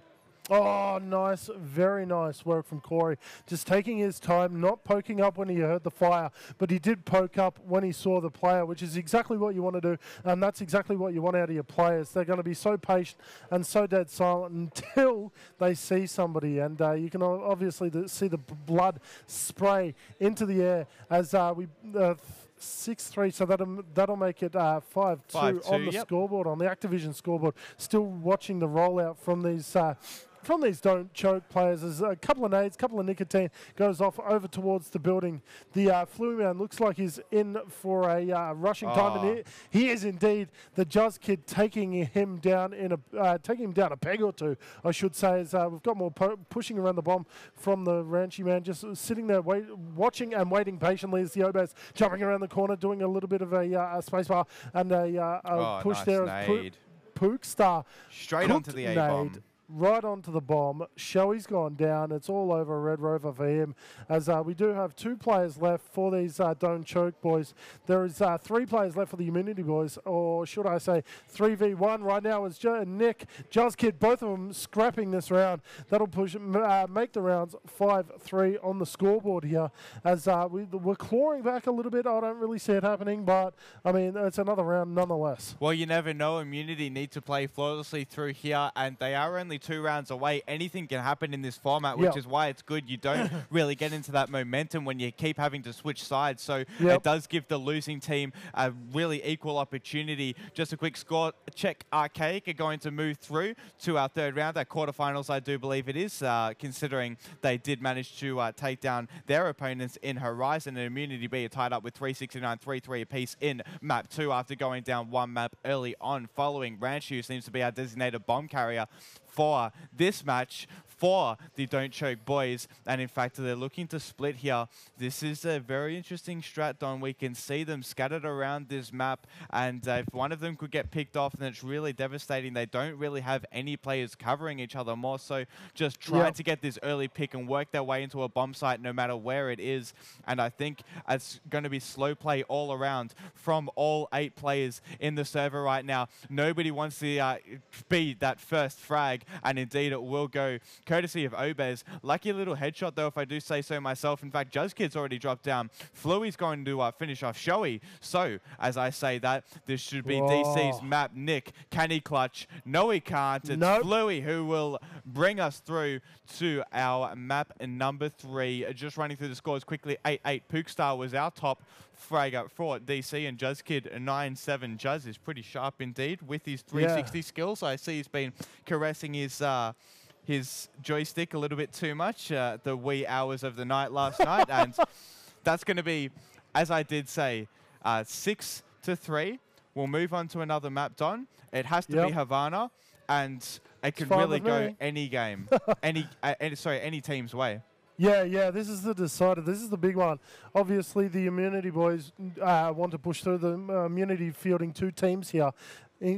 Oh, nice. Very nice work from Corey. Just taking his time, not poking up when he heard the fire, but he did poke up when he saw the player, which is exactly what you want to do, and that's exactly what you want out of your players. They're going to be so patient and so dead silent until they see somebody, and you can obviously see the blood spray into the air as we... 6-3, so that'll make it 5-2 on the scoreboard, on the Activision scoreboard. Still watching the rollout from these Don't Choke players. There's a couple of nades, couple of nicotine, goes off over towards the building. The Fluey Man looks like he's in for a rushing time, and he is indeed. The Juzz Kid taking him down a peg or two, I should say. As we've got more pushing around the bomb from the Ranchi Man, just sitting there watching and waiting patiently as the Obez jumping around the corner, doing a little bit of a spacebar and a push nice there. Nade. Pookstar straight onto the A-bomb. Right onto the bomb. Shoei's gone down. It's all over Red Rover for him. As we do have 2 players left for these Don't Choke boys. There is 3 players left for the Immunity boys, or should I say 3v1 right now. Is Nick, Juzz Kid, both of them scrapping this round. That'll push, make the rounds 5-3 on the scoreboard here. As we're clawing back a little bit. I don't really see it happening, but I mean, it's another round nonetheless. Well, you never know. Immunity need to play flawlessly through here, and they are only 2 rounds away. Anything can happen in this format, which is why it's good. You don't really get into that momentum when you keep having to switch sides. So it does give the losing team a really equal opportunity. Just a quick score check. Archaic are going to move through to our 3rd round, our quarterfinals, I do believe it is, considering they did manage to take down their opponents in Horizon, and Immunity B are tied up with 369, 3-3 apiece in map 2 after going down 1 map early on, following Ranchi, who seems to be our designated bomb carrier for this match for the Don't Choke boys. And in fact, they're looking to split here. This is a very interesting strat, Don. We can see them scattered around this map, and if one of them could get picked off, then it's really devastating. They don't really have any players covering each other, more so just trying to get this early pick and work their way into a bomb site no matter where it is. And I think it's going to be slow play all around from all 8 players in the server right now. Nobody wants to be that first frag, and indeed it will go courtesy of Obez. Lucky little headshot though, if I do say so myself. In fact, Juzz Kid's already dropped down. Fluey's going to finish off Shoei. So, as I say that, this should be DC's map. Nick, can he clutch? No, he can't. It's Fluey who will bring us through to our map number 3. Just running through the scores quickly. 8-8. Pookstar was our top frag up for DC, and Juzz Kid 9-7. Juzz is pretty sharp indeed with his 360 skills. I see he's been caressing his joystick a little bit too much the wee hours of the night last night, and that's going to be, as I did say, 6-3. We'll move on to another map, Don. It has to be Havana, and it can really go any game, any team's way. Yeah, this is the decider. This is the big one. Obviously, the Immunity boys want to push through. The Immunity fielding 2 teams here,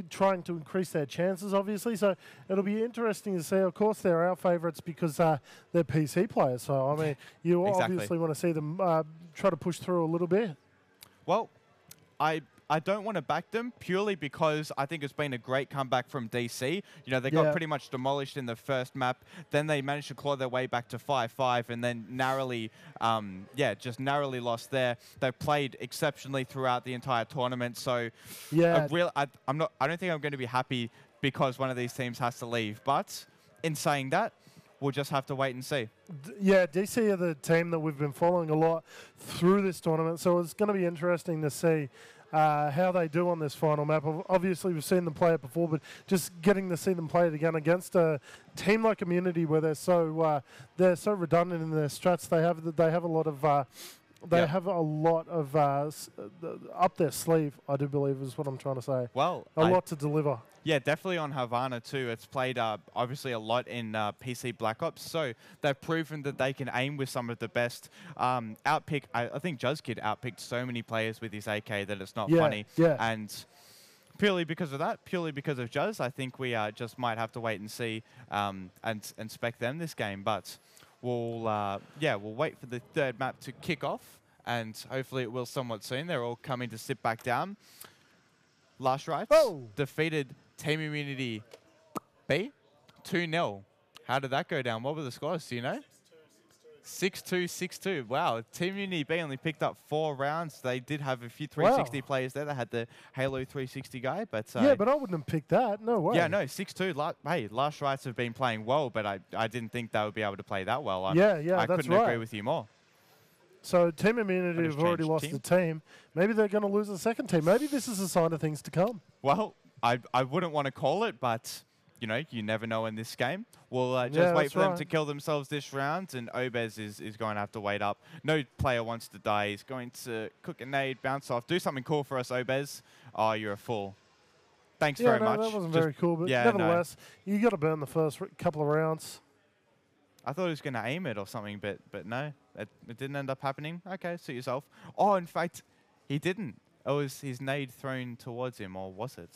trying to increase their chances, obviously. So it'll be interesting to see. Of course, they're our favourites because they're PC players. So, I mean, you obviously want to see them try to push through a little bit. Well, I I don't want to back them purely because I think it's been a great comeback from DC. You know, they got pretty much demolished in the first map. Then they managed to claw their way back to 5-5 and then narrowly, just narrowly lost there. They played exceptionally throughout the entire tournament. So I don't think I'm going to be happy because one of these teams has to leave. But in saying that, we'll just have to wait and see. Yeah, DC are the team that we've been following a lot through this tournament, so it's going to be interesting to see how they do on this final map. Obviously, we've seen them play it before, but just getting to see them play it again against a team like Immunity, where they're so redundant in their strats. They have a lot of up their sleeve, I do believe, is what I'm trying to say. Well, a lot to deliver. Yeah, definitely on Havana too. It's played obviously a lot in PC Black Ops, so they've proven that they can aim with some of the best. I think Juzzkid outpicked so many players with his AK that it's not funny. Yeah. And purely because of that, purely because of Juzz, I think we just might have to wait and see and spec them this game. But we'll wait for the third map to kick off, and hopefully it will somewhat soon. They're all coming to sit back down. Last Rights defeated Team Immunity B 2-0. How did that go down? What were the scores? Do you know? 6-2, 6-2. Wow. Team Immunity B only picked up 4 rounds. They did have a few 360 players there. They had the Halo 360 guy. But yeah, but I wouldn't have picked that. No way. Yeah, no, 6-2. Hey, Last Rights have been playing well, but I didn't think they would be able to play that well. I couldn't agree with you more. So Team Immunity have already lost the team. Maybe they're going to lose the second team. Maybe this is a sign of things to come. Well, I wouldn't want to call it, but you know, you never know in this game. We'll just wait for them to kill themselves this round, and Obez is going to have to wait up. No player wants to die. He's going to cook a nade, bounce off, do something cool for us, Obez. Oh, you're a fool. Thanks very much. That wasn't very cool, but nevertheless, you got to burn the first couple of rounds. I thought he was going to aim it or something, but no, it didn't end up happening. Okay, suit yourself. Oh, in fact, he didn't. It was his nade thrown towards him, or was it?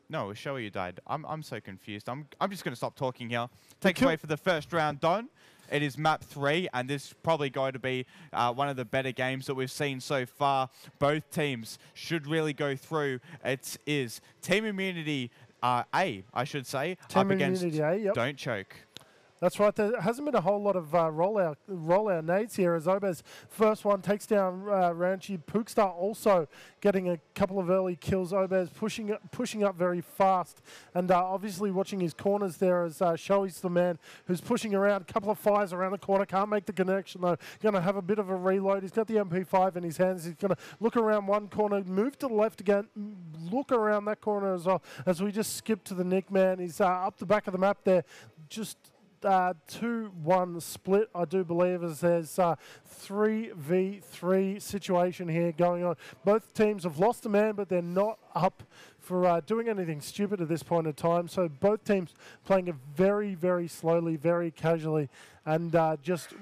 No, it was Shoei who died. I'm so confused. I'm just going to stop talking here. Takes away for the first round done. It is map 3, and this is probably going to be one of the better games that we've seen so far. Both teams should really go through. It is Team Immunity A, I should say, Team up against Immunity A, yep. Don't Choke. That's right. There hasn't been a whole lot of rollout nades here, as Obez first one takes down Ranchi. Pookstar also getting a couple of early kills. Obez pushing up very fast, and obviously watching his corners there as Shoei's the man who's pushing around. A couple of fires around the corner, can't make the connection though. Going to have a bit of a reload. He's got the MP5 in his hands. He's going to look around one corner, move to the left again, look around that corner as well. As we just skip to the Nick man, he's up the back of the map there, just 2-1 split, I do believe, as there's 3v3 situation here going on. Both teams have lost a man, but they're not up for doing anything stupid at this point in time. So both teams playing it very, very slowly, very casually, and just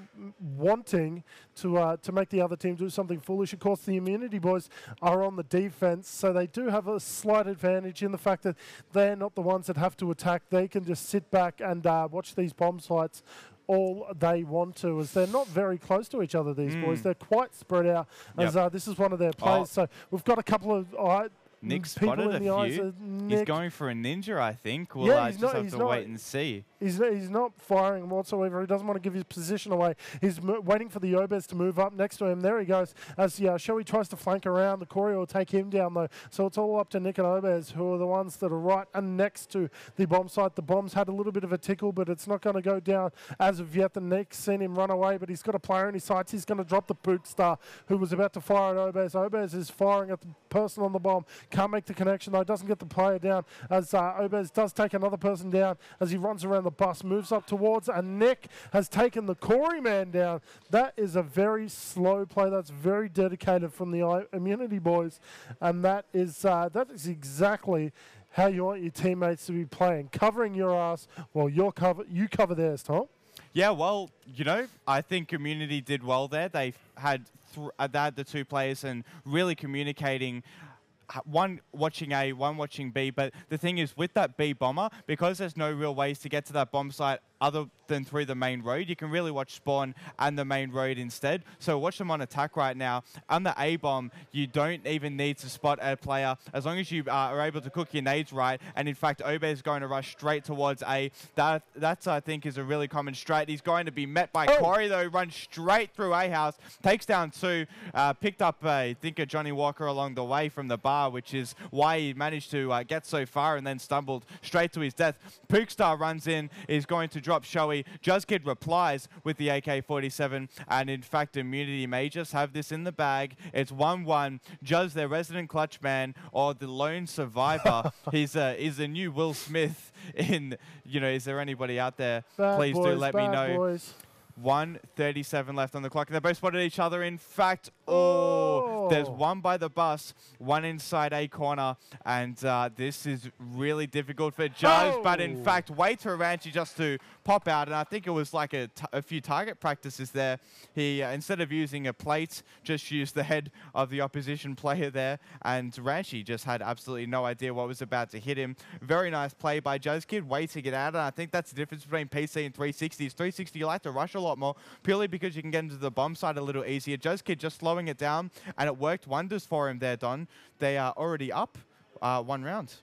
wanting to make the other team do something foolish. Of course, the Immunity boys are on the defense, so they do have a slight advantage in the fact that they're not the ones that have to attack. They can just sit back and watch these bomb sites all they want to, as they're not very close to each other, these boys. They're quite spread out, as this is one of their plays. So we've got a couple of... Nick spotted a few. He's going for a ninja, I think. We'll just have to wait and see. He's not firing whatsoever. He doesn't want to give his position away. He's waiting for the Obez to move up next to him. There he goes. As Shoei tries to flank around, the Corey will take him down, though. So it's all up to Nick and Obez, who are the ones that are right and next to the bomb site. The bomb's had a little bit of a tickle, but it's not going to go down as of yet. The Nick's seen him run away, but he's got a player in his sights. He's going to drop the Pookstar, who was about to fire at Obez. Obez is firing at the person on the bomb. Can't make the connection, though. Doesn't get the player down, as Obez does take another person down as he runs around the bus, moves up towards, and Nick has taken the Corey man down. That is a very slow play. That's very dedicated from the Immunity boys, and that is exactly how you want your teammates to be playing, covering your ass while you cover theirs, Tom. Yeah, well, you know, I think Immunity did well there. They had the two players and really communicating. One watching A, one watching B, but the thing is, with that B bomber, because there's no real ways to get to that bomb site other than through the main road. You can really watch spawn and the main road instead. So watch them on attack right now. On the A-bomb, you don't even need to spot a player as long as you are able to cook your nades right. And in fact, Obe is going to rush straight towards A. That's I think, is a really common strat. He's going to be met by Corey, though, runs straight through A house, takes down 2, picked up, I think, a Johnny Walker along the way from the bar, which is why he managed to get so far and then stumbled straight to his death. Pookstar runs in, is going to drop Shoei. Juzzkid replies with the AK-47, and in fact, Immunity may just have this in the bag. It's 1-1. Juzz, their resident clutch man, or the lone survivor. He's a new Will Smith in, is there anybody out there? Please do let me know. Boys. 1:37 left on the clock. They both spotted each other. In fact, there's one by the bus, one inside A corner, and this is really difficult for Juzz, but in fact, waits for Ranchi just to pop out, and I think it was like a few target practices there. He, instead of using a plate, just used the head of the opposition player there, and Ranchi just had absolutely no idea what was about to hit him. Very nice play by Juzzkid, way to get out, and I think that's the difference between PC and 360s. 360, you like to rush a lot more, purely because you can get into the bomb side a little easier. Juzzkid just slowing it down, and it worked wonders for him there, Don. They are already up 1 round.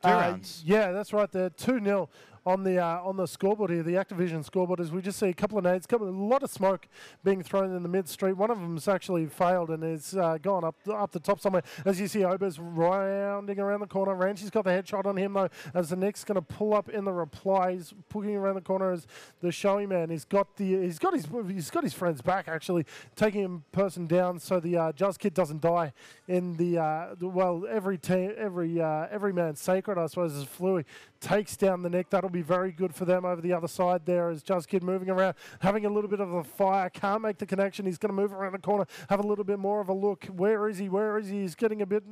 2 rounds. Yeah, that's right. They're 2-0 on the scoreboard here, the Activision scoreboard, as we just see a couple of nades, a lot of smoke being thrown in the mid street. One of them's actually failed and is gone up the top somewhere. As you see, Ober's rounding around the corner. Ranchi's got the headshot on him though, as the Nick's going to pull up in the reply. He's pushing around the corner as the Showy man. He's got his friends back actually, taking him person down so the Juzzkid doesn't die in the well, every man's sacred, I suppose, is Fluey. Takes down the Nick. That'll be very good for them over the other side there as Juzzkid moving around, having a little bit of a fire. Can't make the connection. He's going to move around the corner, have a little bit more of a look. Where is he? Where is he? He's getting a bit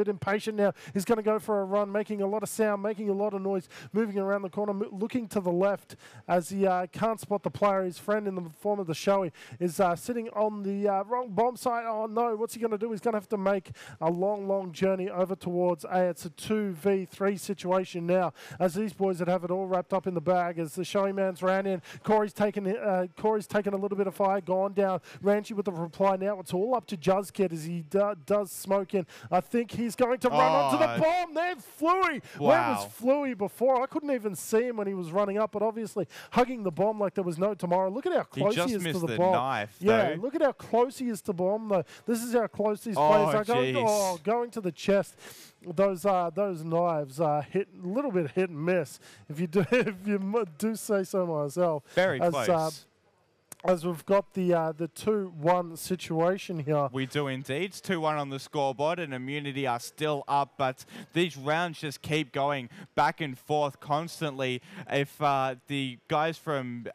impatient now. He's going to go for a run, making a lot of sound, making a lot of noise, moving around the corner, looking to the left as he can't spot the player. His friend in the form of the Showy is sitting on the wrong bomb site. Oh no, what's he going to do? He's going to have to make a long journey over towards A. It's a 2v3 situation now, as these boys that have it all wrapped up in the bag as the Showy man's ran in. Corey's taken a little bit of fire, gone down. Ranchi with the reply now. It's all up to Juzzkid as he does smoke in. I think he's going to run onto the bomb. There's Fluey. Wow. Where was Fluey before? I couldn't even see him when he was running up, but obviously hugging the bomb like there was no tomorrow. Look at how close he is to the bomb. Knife, yeah, though. look at how close he is to bomb though. This is how close these players are going to the chest. Those knives are a little bit hit and miss, if you do say so myself. Very close. As we've got the 2-1 situation here. We do indeed. It's 2-1 on the scoreboard, and Immunity are still up, but these rounds just keep going back and forth constantly. If the guys from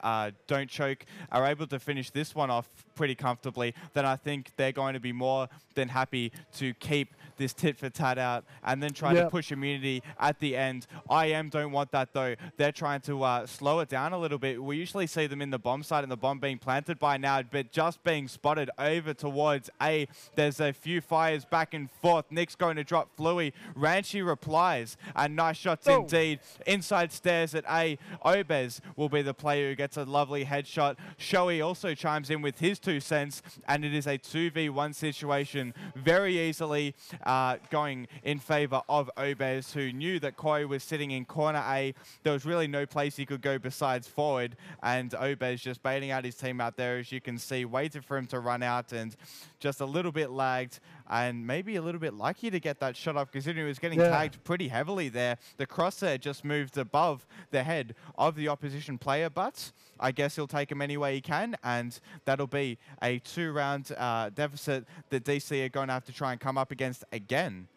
Don't Choke are able to finish this one off pretty comfortably, then I think they're going to be more than happy to keep this tit for tat out and then try to push Immunity at the end. IM don't want that though. They're trying to slow it down a little bit. We usually see them in the bomb side and the bomb being planted by now, but just being spotted over towards A. There's a few fires back and forth. Nick's going to drop Fluey. Ranchi replies, and nice shots indeed. Inside stairs at A. Obez will be the player who gets a lovely headshot. Shoei also chimes in with his 2 cents, and it is a 2v1 situation very easily going in favor of Obez, who knew that Corey was sitting in corner A. There was really no place he could go besides forward, and Obez just baiting out his team out there, as you can see, waited for him to run out and just a little bit lagged and maybe a little bit lucky to get that shot off, considering he was getting tagged pretty heavily there. The crosshair just moved above the head of the opposition player, but I guess he'll take him any way he can, and that'll be a 2-round deficit that DC are going to have to try and come up against again.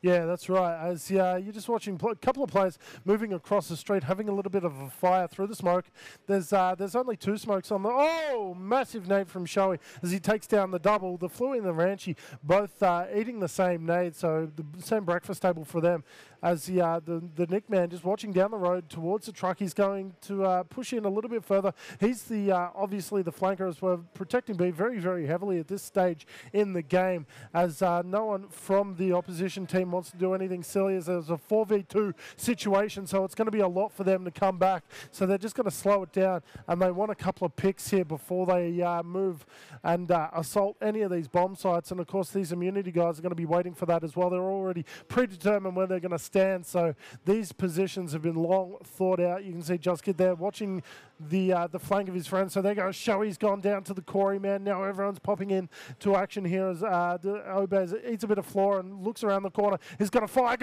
Yeah, that's right. As you're just watching a couple of players moving across the street, having a little bit of a fire through the smoke. There's only 2 smokes on the massive nade from Shoei as he takes down the double. The Fluey and the Ranchi both eating the same nade, so the same breakfast table for them. as the Nick man just watching down the road towards the truck. He's going to push in a little bit further. He's the obviously the flanker as well, protecting B very, very heavily at this stage in the game, as no one from the opposition team wants to do anything silly, as there's a 4v2 situation, so it's going to be a lot for them to come back. So they're just going to slow it down, and they want a couple of picks here before they move and assault any of these bomb sites. And of course, these immunity guys are going to be waiting for that as well. They're already predetermined where they're going to stand, so these positions have been long thought out. You can see Just Kid there watching the flank of his friend. So there goes Shoey's gone down to the Corey man. Now everyone's popping in to action here as Obez eats a bit of floor and looks around the corner. He's got to fire,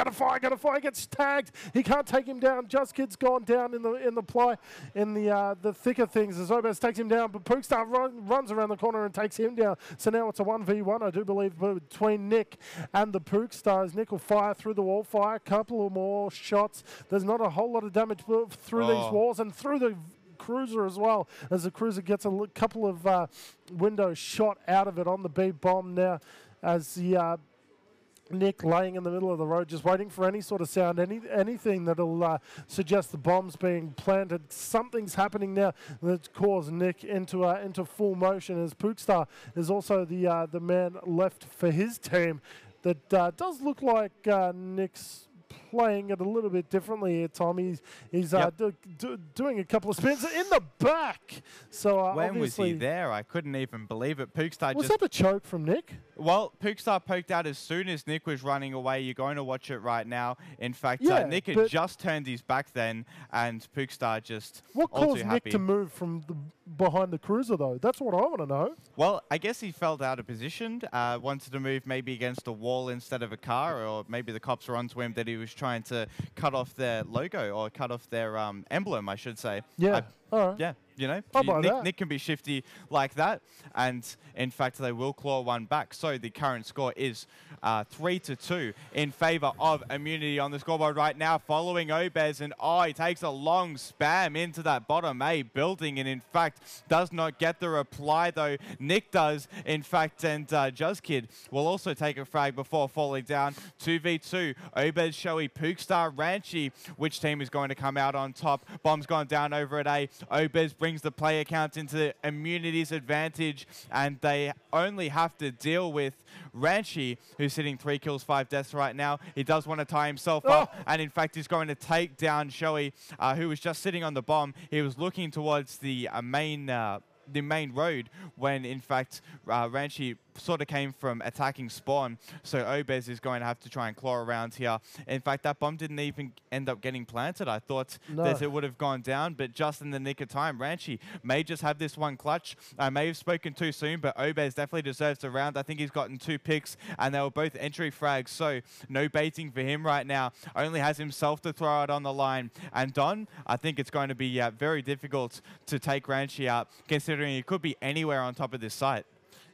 gets tagged. He can't take him down. Just Kid's gone down in the thick of things as Obez takes him down, but Pookstar runs around the corner and takes him down. So now it's a 1v1, I do believe, between Nick and the Pookstars. Nick will fire through the wall, fire a couple of more shots. There's not a whole lot of damage through these walls and through the cruiser as well, as the cruiser gets a couple of windows shot out of it on the B bomb now, as the Nick laying in the middle of the road just waiting for any sort of sound, anything that'll suggest the bomb's being planted. Something's happening now that's caused Nick into full motion, as Pookstar is also the man left for his team. That does look like Nick's playing it a little bit differently here, Tom. He's doing a couple of spins in the back. So when was he there? I couldn't even believe it. Pookstar was that a choke from Nick? Well, Pookstar poked out as soon as Nick was running away. You're going to watch it right now. In fact, Nick had just turned his back then, and Pookstar just what caused Nick to move from behind the cruiser, though? That's what I want to know. Well, I guess he felt out of position, wanted to move maybe against a wall instead of a car, or maybe the cops were onto him that he was trying to cut off their logo, or cut off their emblem, I should say. Yeah. All right. Yeah, you know, Nick can be shifty like that, and in fact, they will claw one back. So the current score is 3-2 in favor of Immunity on the scoreboard right now, following Obez, and he takes a long spam into that bottom A building, and in fact, does not get the reply, though Nick does, in fact, and Just Kid will also take a frag before falling down. 2v2, Obez, Shoei, Pookstar, Ranchi. Which team is going to come out on top? Bomb's gone down over at A. Obez brings the player count into Immunity's advantage, and they only have to deal with Ranchi, who's sitting 3 kills, 5 deaths right now. He does want to tie himself up, and in fact, he's going to take down Shoei, who was just sitting on the bomb. He was looking towards the main road when, in fact, Ranchi sort of came from attacking spawn, so Obez is going to have to try and claw around here. In fact, that bomb didn't even end up getting planted. I thought that it would have gone down, but just in the nick of time, Ranchi may just have this one clutch. I may have spoken too soon, but Obez definitely deserves a round. I think he's gotten 2 picks, and they were both entry frags, so no baiting for him right now. Only has himself to throw it on the line. And Don, I think it's going to be very difficult to take Ranchi out, considering he could be anywhere on top of this site.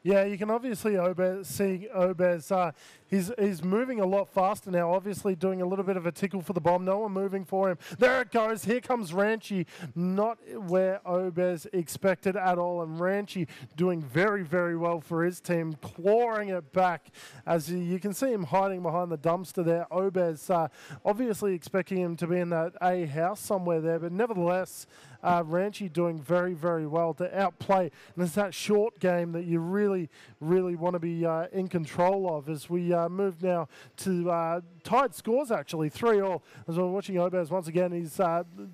Yeah, you can obviously see Obez. He's moving a lot faster now, obviously doing a little bit of a tickle for the bomb. No one moving for him. There it goes. Here comes Ranchi. Not where Obez expected at all. And Ranchi doing very, very well for his team, clawing it back. As you can see him hiding behind the dumpster there. Obez obviously expecting him to be in that A house somewhere there. But nevertheless, Ranchi doing very, very well to outplay. And it's that short game that you really, really want to be in control of, as we move now to tied scores, actually, 3-3. As we're watching Obez once again, he's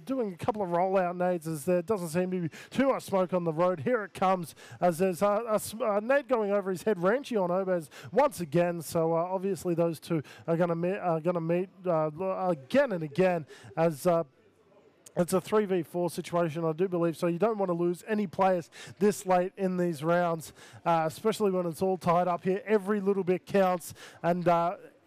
doing a couple of rollout nades, as there doesn't seem to be too much smoke on the road. Here it comes, as there's a nade going over his head. Ranchi on Obez once again, so obviously those two are going to meet again and again, as it's a 3v4 situation, I do believe, so you don't want to lose any players this late in these rounds, especially when it's all tied up here. Every little bit counts, and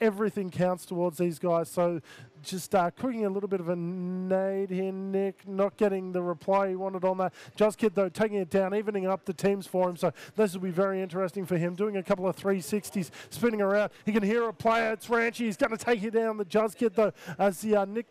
everything counts towards these guys. So just cooking a little bit of a nade here, Nick, not getting the reply he wanted on that. Just Kid, though, taking it down, evening up the teams for him, so this will be very interesting for him. Doing a couple of 360s, spinning around. He can hear a player, it's Ranchi, he's going to take it down. The Just Kid, though, as the Nick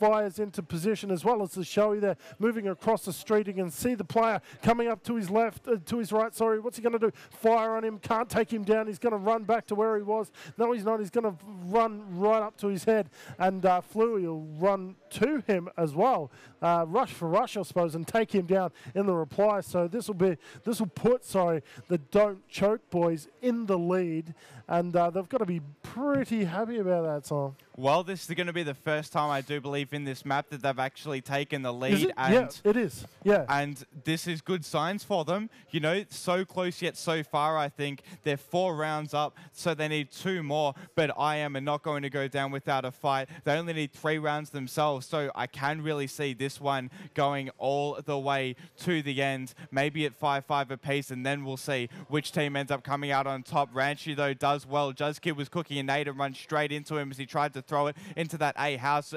fires into position as well as the Showy there, moving across the street. You can see the player coming up to his left, to his right, sorry. What's he going to do? Fire on him, can't take him down. He's going to run back to where he was. No, he's not. He's going to run right up to his head, and Fluey will run to him as well. Rush for rush, I suppose, and take him down in the reply. So this will put the Don't Choke boys in the lead, and they've got to be pretty happy about that, Tom. Well, this is going to be the first time, I do believe, in this map that they've actually taken the lead. Is it? And yeah, it is. Yeah. And this is good signs for them. You know, so close yet so far, I think. They're 4 rounds up, so they need 2 more. But I am not going to go down without a fight. They only need 3 rounds themselves, so I can really see this one going all the way to the end. Maybe at 5-5 apiece, and then we'll see which team ends up coming out on top. Ranchi, though, does well. Juzzkid was cooking a nade and run straight into him as he tried to throw it into that A house.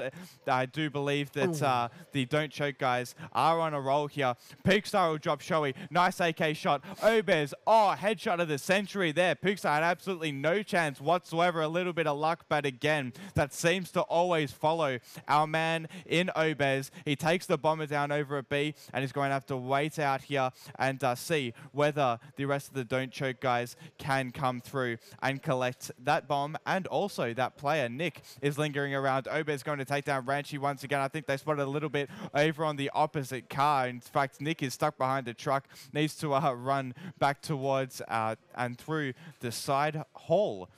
I do believe that the Don't Choke guys are on a roll here. Pookstar will drop Showy. Nice AK shot. Obez, headshot of the century there. Pookstar had absolutely no chance whatsoever. A little bit of luck, but again, that seems to always follow our man in Obez. He takes the bomber down over a B, and he's going to have to wait out here and see whether the rest of the Don't Choke guys can come through and collect that bomb. And also that player, Nick, is lingering around. Obez going to take down Ranchi once again. I think they spotted a little bit over on the opposite car. In fact, Nick is stuck behind a truck, needs to run back towards and through the side hall.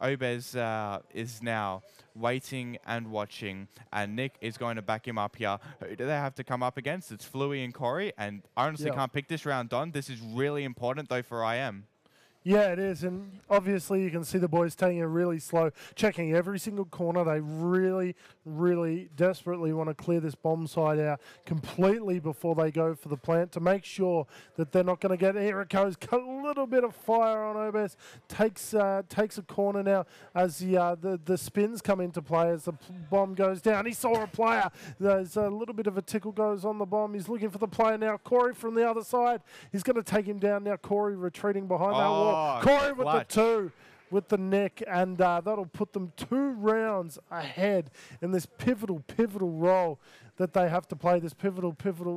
Obez is now waiting and watching, and Nick is going to back him up here. Who do they have to come up against? It's Fluey and Corey, and I honestly can't pick this round on. This is really important, though, for IM. Yeah, it is, and obviously you can see the boys taking it really slow, checking every single corner. They really, really desperately want to clear this bomb side out completely before they go for the plant to make sure that they're not going to get. Here it goes, got a little bit of fire on Obez, takes a corner now as the spins come into play as the bomb goes down. He saw a player. There's a little bit of a tickle goes on the bomb. He's looking for the player now. Corey from the other side. He's going to take him down now. Corey retreating behind that wall. Corey with the 2 with the neck, and that'll put them 2 rounds ahead in this pivotal role that they have to play, this pivotal,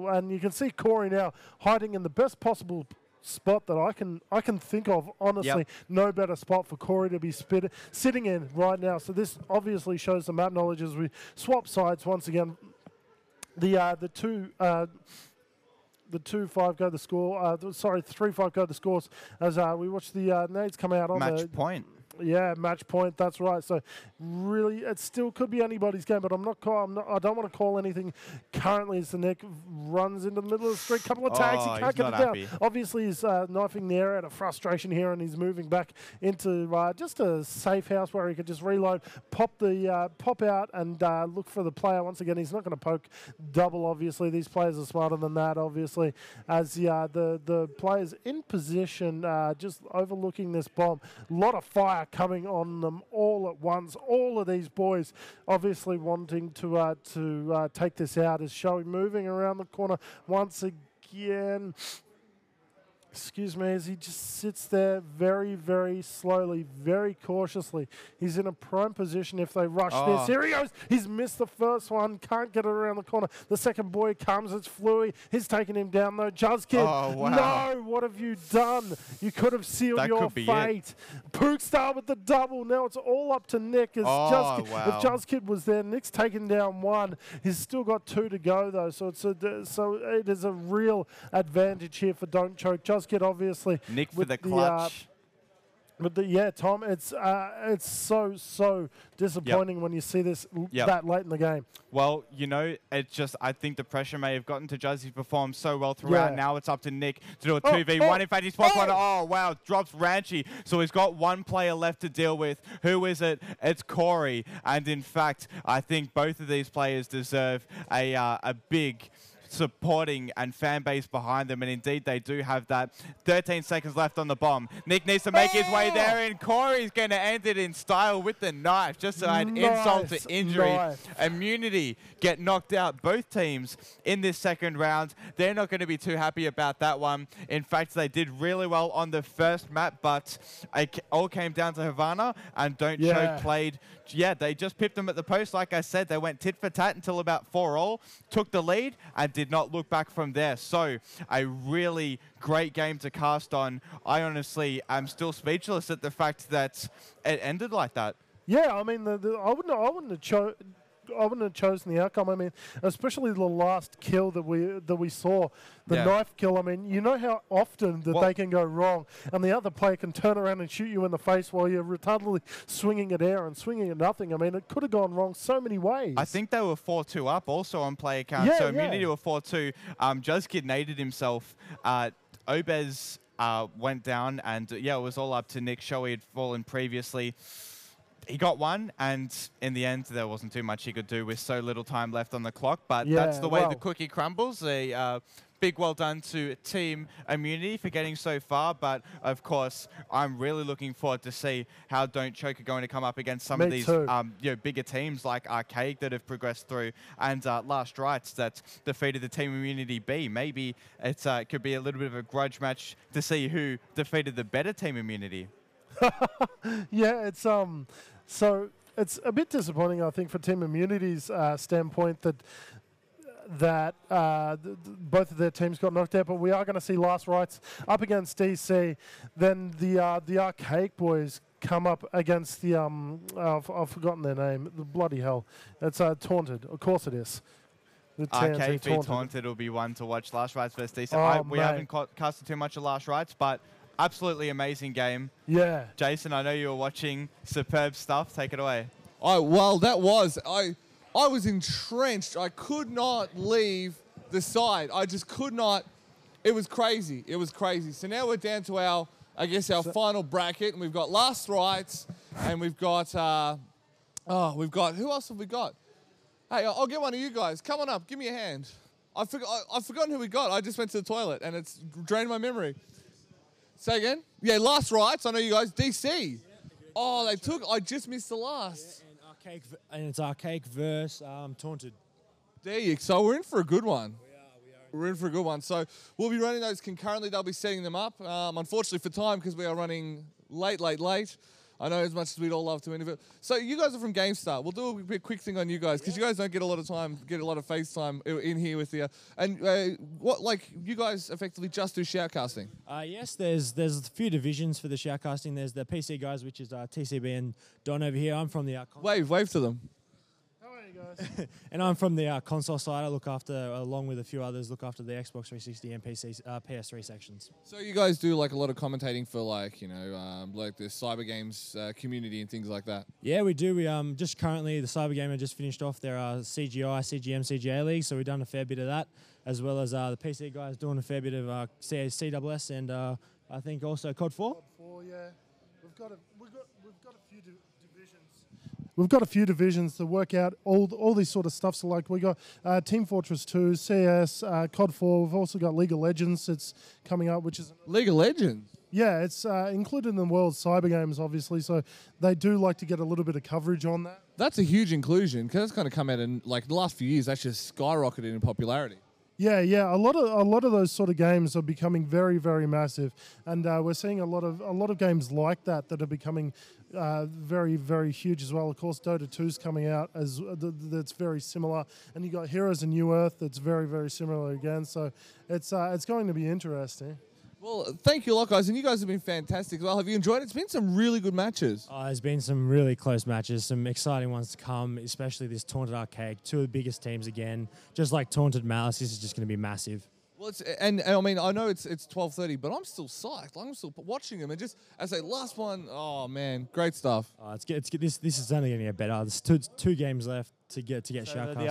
and you can see Corey now hiding in the best possible spot that I can think of, honestly. No better spot for Corey to be sitting in right now. So this obviously shows the map knowledge as we swap sides once again. The 2-5 go the score. Sorry, 3-5 go the scores as we watch the nades come out on match point. Yeah, match point. That's right. So really, it still could be anybody's game, but I don't want to call anything currently as the Nick runs into the middle of the street. Couple of tags, he can't get it down. Obviously, he's knifing the air out of frustration here, and he's moving back into just a safe house where he could just reload, pop out, and look for the player once again. He's not going to poke double. Obviously, these players are smarter than that. Obviously, as the players in position, just overlooking this bomb. A lot of fire coming on them all at once. All of these boys obviously wanting to take this out. Is Showy moving around the corner once again. Excuse me, as he just sits there very, very slowly, very cautiously. He's in a prime position if they rush this. Here he goes. He's missed the first one. Can't get it around the corner. The second boy comes. It's Fluey. He's taking him down, though. Juzzkid. No, what have you done? You could have sealed your fate. Pookstar with the double. Now it's all up to Nick. As Juzzkid, if Juzzkid was there, Nick's taken down 1. He's still got 2 to go, though. So it is a real advantage here for Don't Choke. Juzzkid obviously Nick for the clutch. Tom, it's so disappointing when you see this that late in the game. Well, you know, I think the pressure may have gotten to Juzzy. He's performed so well throughout. Now it's up to Nick to do a 2v1. In fact, he spots one. Oh, wow, drops Ranchi. So he's got 1 player left to deal with. Who is it? It's Corey. And in fact, I think both of these players deserve a big supporting and fan base behind them, and indeed they do have that. 13 seconds left on the bomb. Nick needs to make his way there, and Corey's going to end it in style with the knife, just to add insult to injury. Immunity get knocked out, both teams, in this second round. They're not going to be too happy about that one. In fact, they did really well on the first map, but it all came down to Havana, and Don't Choke played. Yeah, they just pipped them at the post. Like I said, they went tit for tat until about 4-all, took the lead, and did not look back from there. So a really great game to cast on. I honestly am still speechless at the fact that it ended like that. Yeah, I mean, I wouldn't have chosen the outcome. I mean, especially the last kill that we saw, the knife kill. I mean, you know how often that they can go wrong, and the other player can turn around and shoot you in the face while you're retardedly swinging at air and swinging at nothing. I mean, it could have gone wrong so many ways. I think they were 4-2 up also on player count. So Immunity were 4-2. Juskid naded himself. Obez went down, and it was all up to Nick. Shoei had fallen previously. He got one, and in the end, there wasn't too much he could do with so little time left on the clock. But that's the way the cookie crumbles. A big well done to Team Immunity for getting so far. But, of course, I'm really looking forward to see how Don't Choke are going to come up against some of these bigger teams like Arcade that have progressed through, and Last Rights that defeated the Team Immunity B. Maybe it could be a little bit of a grudge match to see who defeated the better Team Immunity. Yeah, it's so it's a bit disappointing, I think, for Team Immunity's standpoint that both of their teams got knocked out. But we are going to see Last Rights up against DC. Then the Archaic boys come up against the I've forgotten their name. The bloody hell! It's Taunted. Of course it is. Arcade v Taunted will be one to watch. Last Rights versus DC. We haven't casted too much of Last Rights, but absolutely amazing game. Yeah. Jason, I know you were watching. Superb stuff. Take it away. Well, that was... I was entrenched. I could not leave the side. I just could not. It was crazy. It was crazy. So now we're down to our final bracket, and we've got Last Rights, and we've got... who else have we got? Hey, I'll get one of you guys. Come on up. Give me a hand. I've forgotten who we got. I just went to the toilet, and it's drained my memory. Say again? Yeah, Last Rights. I know you guys. DC. Oh, they took... I just missed the last. Yeah, and it's Archaic versus Taunted. There you go. So we're in for a good one. We're in for a good one. So we'll be running those concurrently. They'll be setting them up. Unfortunately for time, because we are running late. I know as much as we'd all love to interview. So you guys are from GameStar. We'll do a quick thing on you guys, because you guys don't get a lot of time, get a lot of face time in here with you. And you guys effectively just do shoutcasting? Yes, there's a few divisions for the shoutcasting. There's the PC guys, which is TCB and Don over here. I'm from the... Wave to them. Guys. And I'm from the console side. I look after, along with a few others, look after the Xbox 360 and PS3 sections. So you guys do like a lot of commentating for like the cyber games community and things like that? Yeah, we do. We just currently the cyber gamer just finished off their CGI, CGM, CGA league, so we've done a fair bit of that, as well as the PC guys doing a fair bit of CWS and I think also COD 4. COD 4, yeah. We've got a few divisions. We've got a few divisions to work out all these sort of stuff. So like we got Team Fortress 2, CS, COD 4. We've also got League of Legends. It's coming up, which is League of Legends. Yeah, it's included in the World Cyber Games, obviously. So they do like to get a little bit of coverage on that. That's a huge inclusion, because that's going to come out in like the last few years. That's just skyrocketed in popularity. Yeah. A lot of those sort of games are becoming very, very massive, and we're seeing a lot of games like that are becoming very, very huge as well. Of course, Dota 2's coming out as that's very similar, and you got Heroes of New Earth that's very, very similar again. So it's going to be interesting. Well, thank you a lot, guys, and you guys have been fantastic as well. Have you enjoyed it? It's been some really good matches. There's been some really close matches, some exciting ones to come, especially this Taunted Archaic, two of the biggest teams again. Just like Taunted Malice, this is just going to be massive. Well, and I mean, I know it's 12:30, but I'm still psyched. I'm still watching them, and just as I say, last one, oh man, great stuff. This is only going to get better. There's two games left to get shoutcast.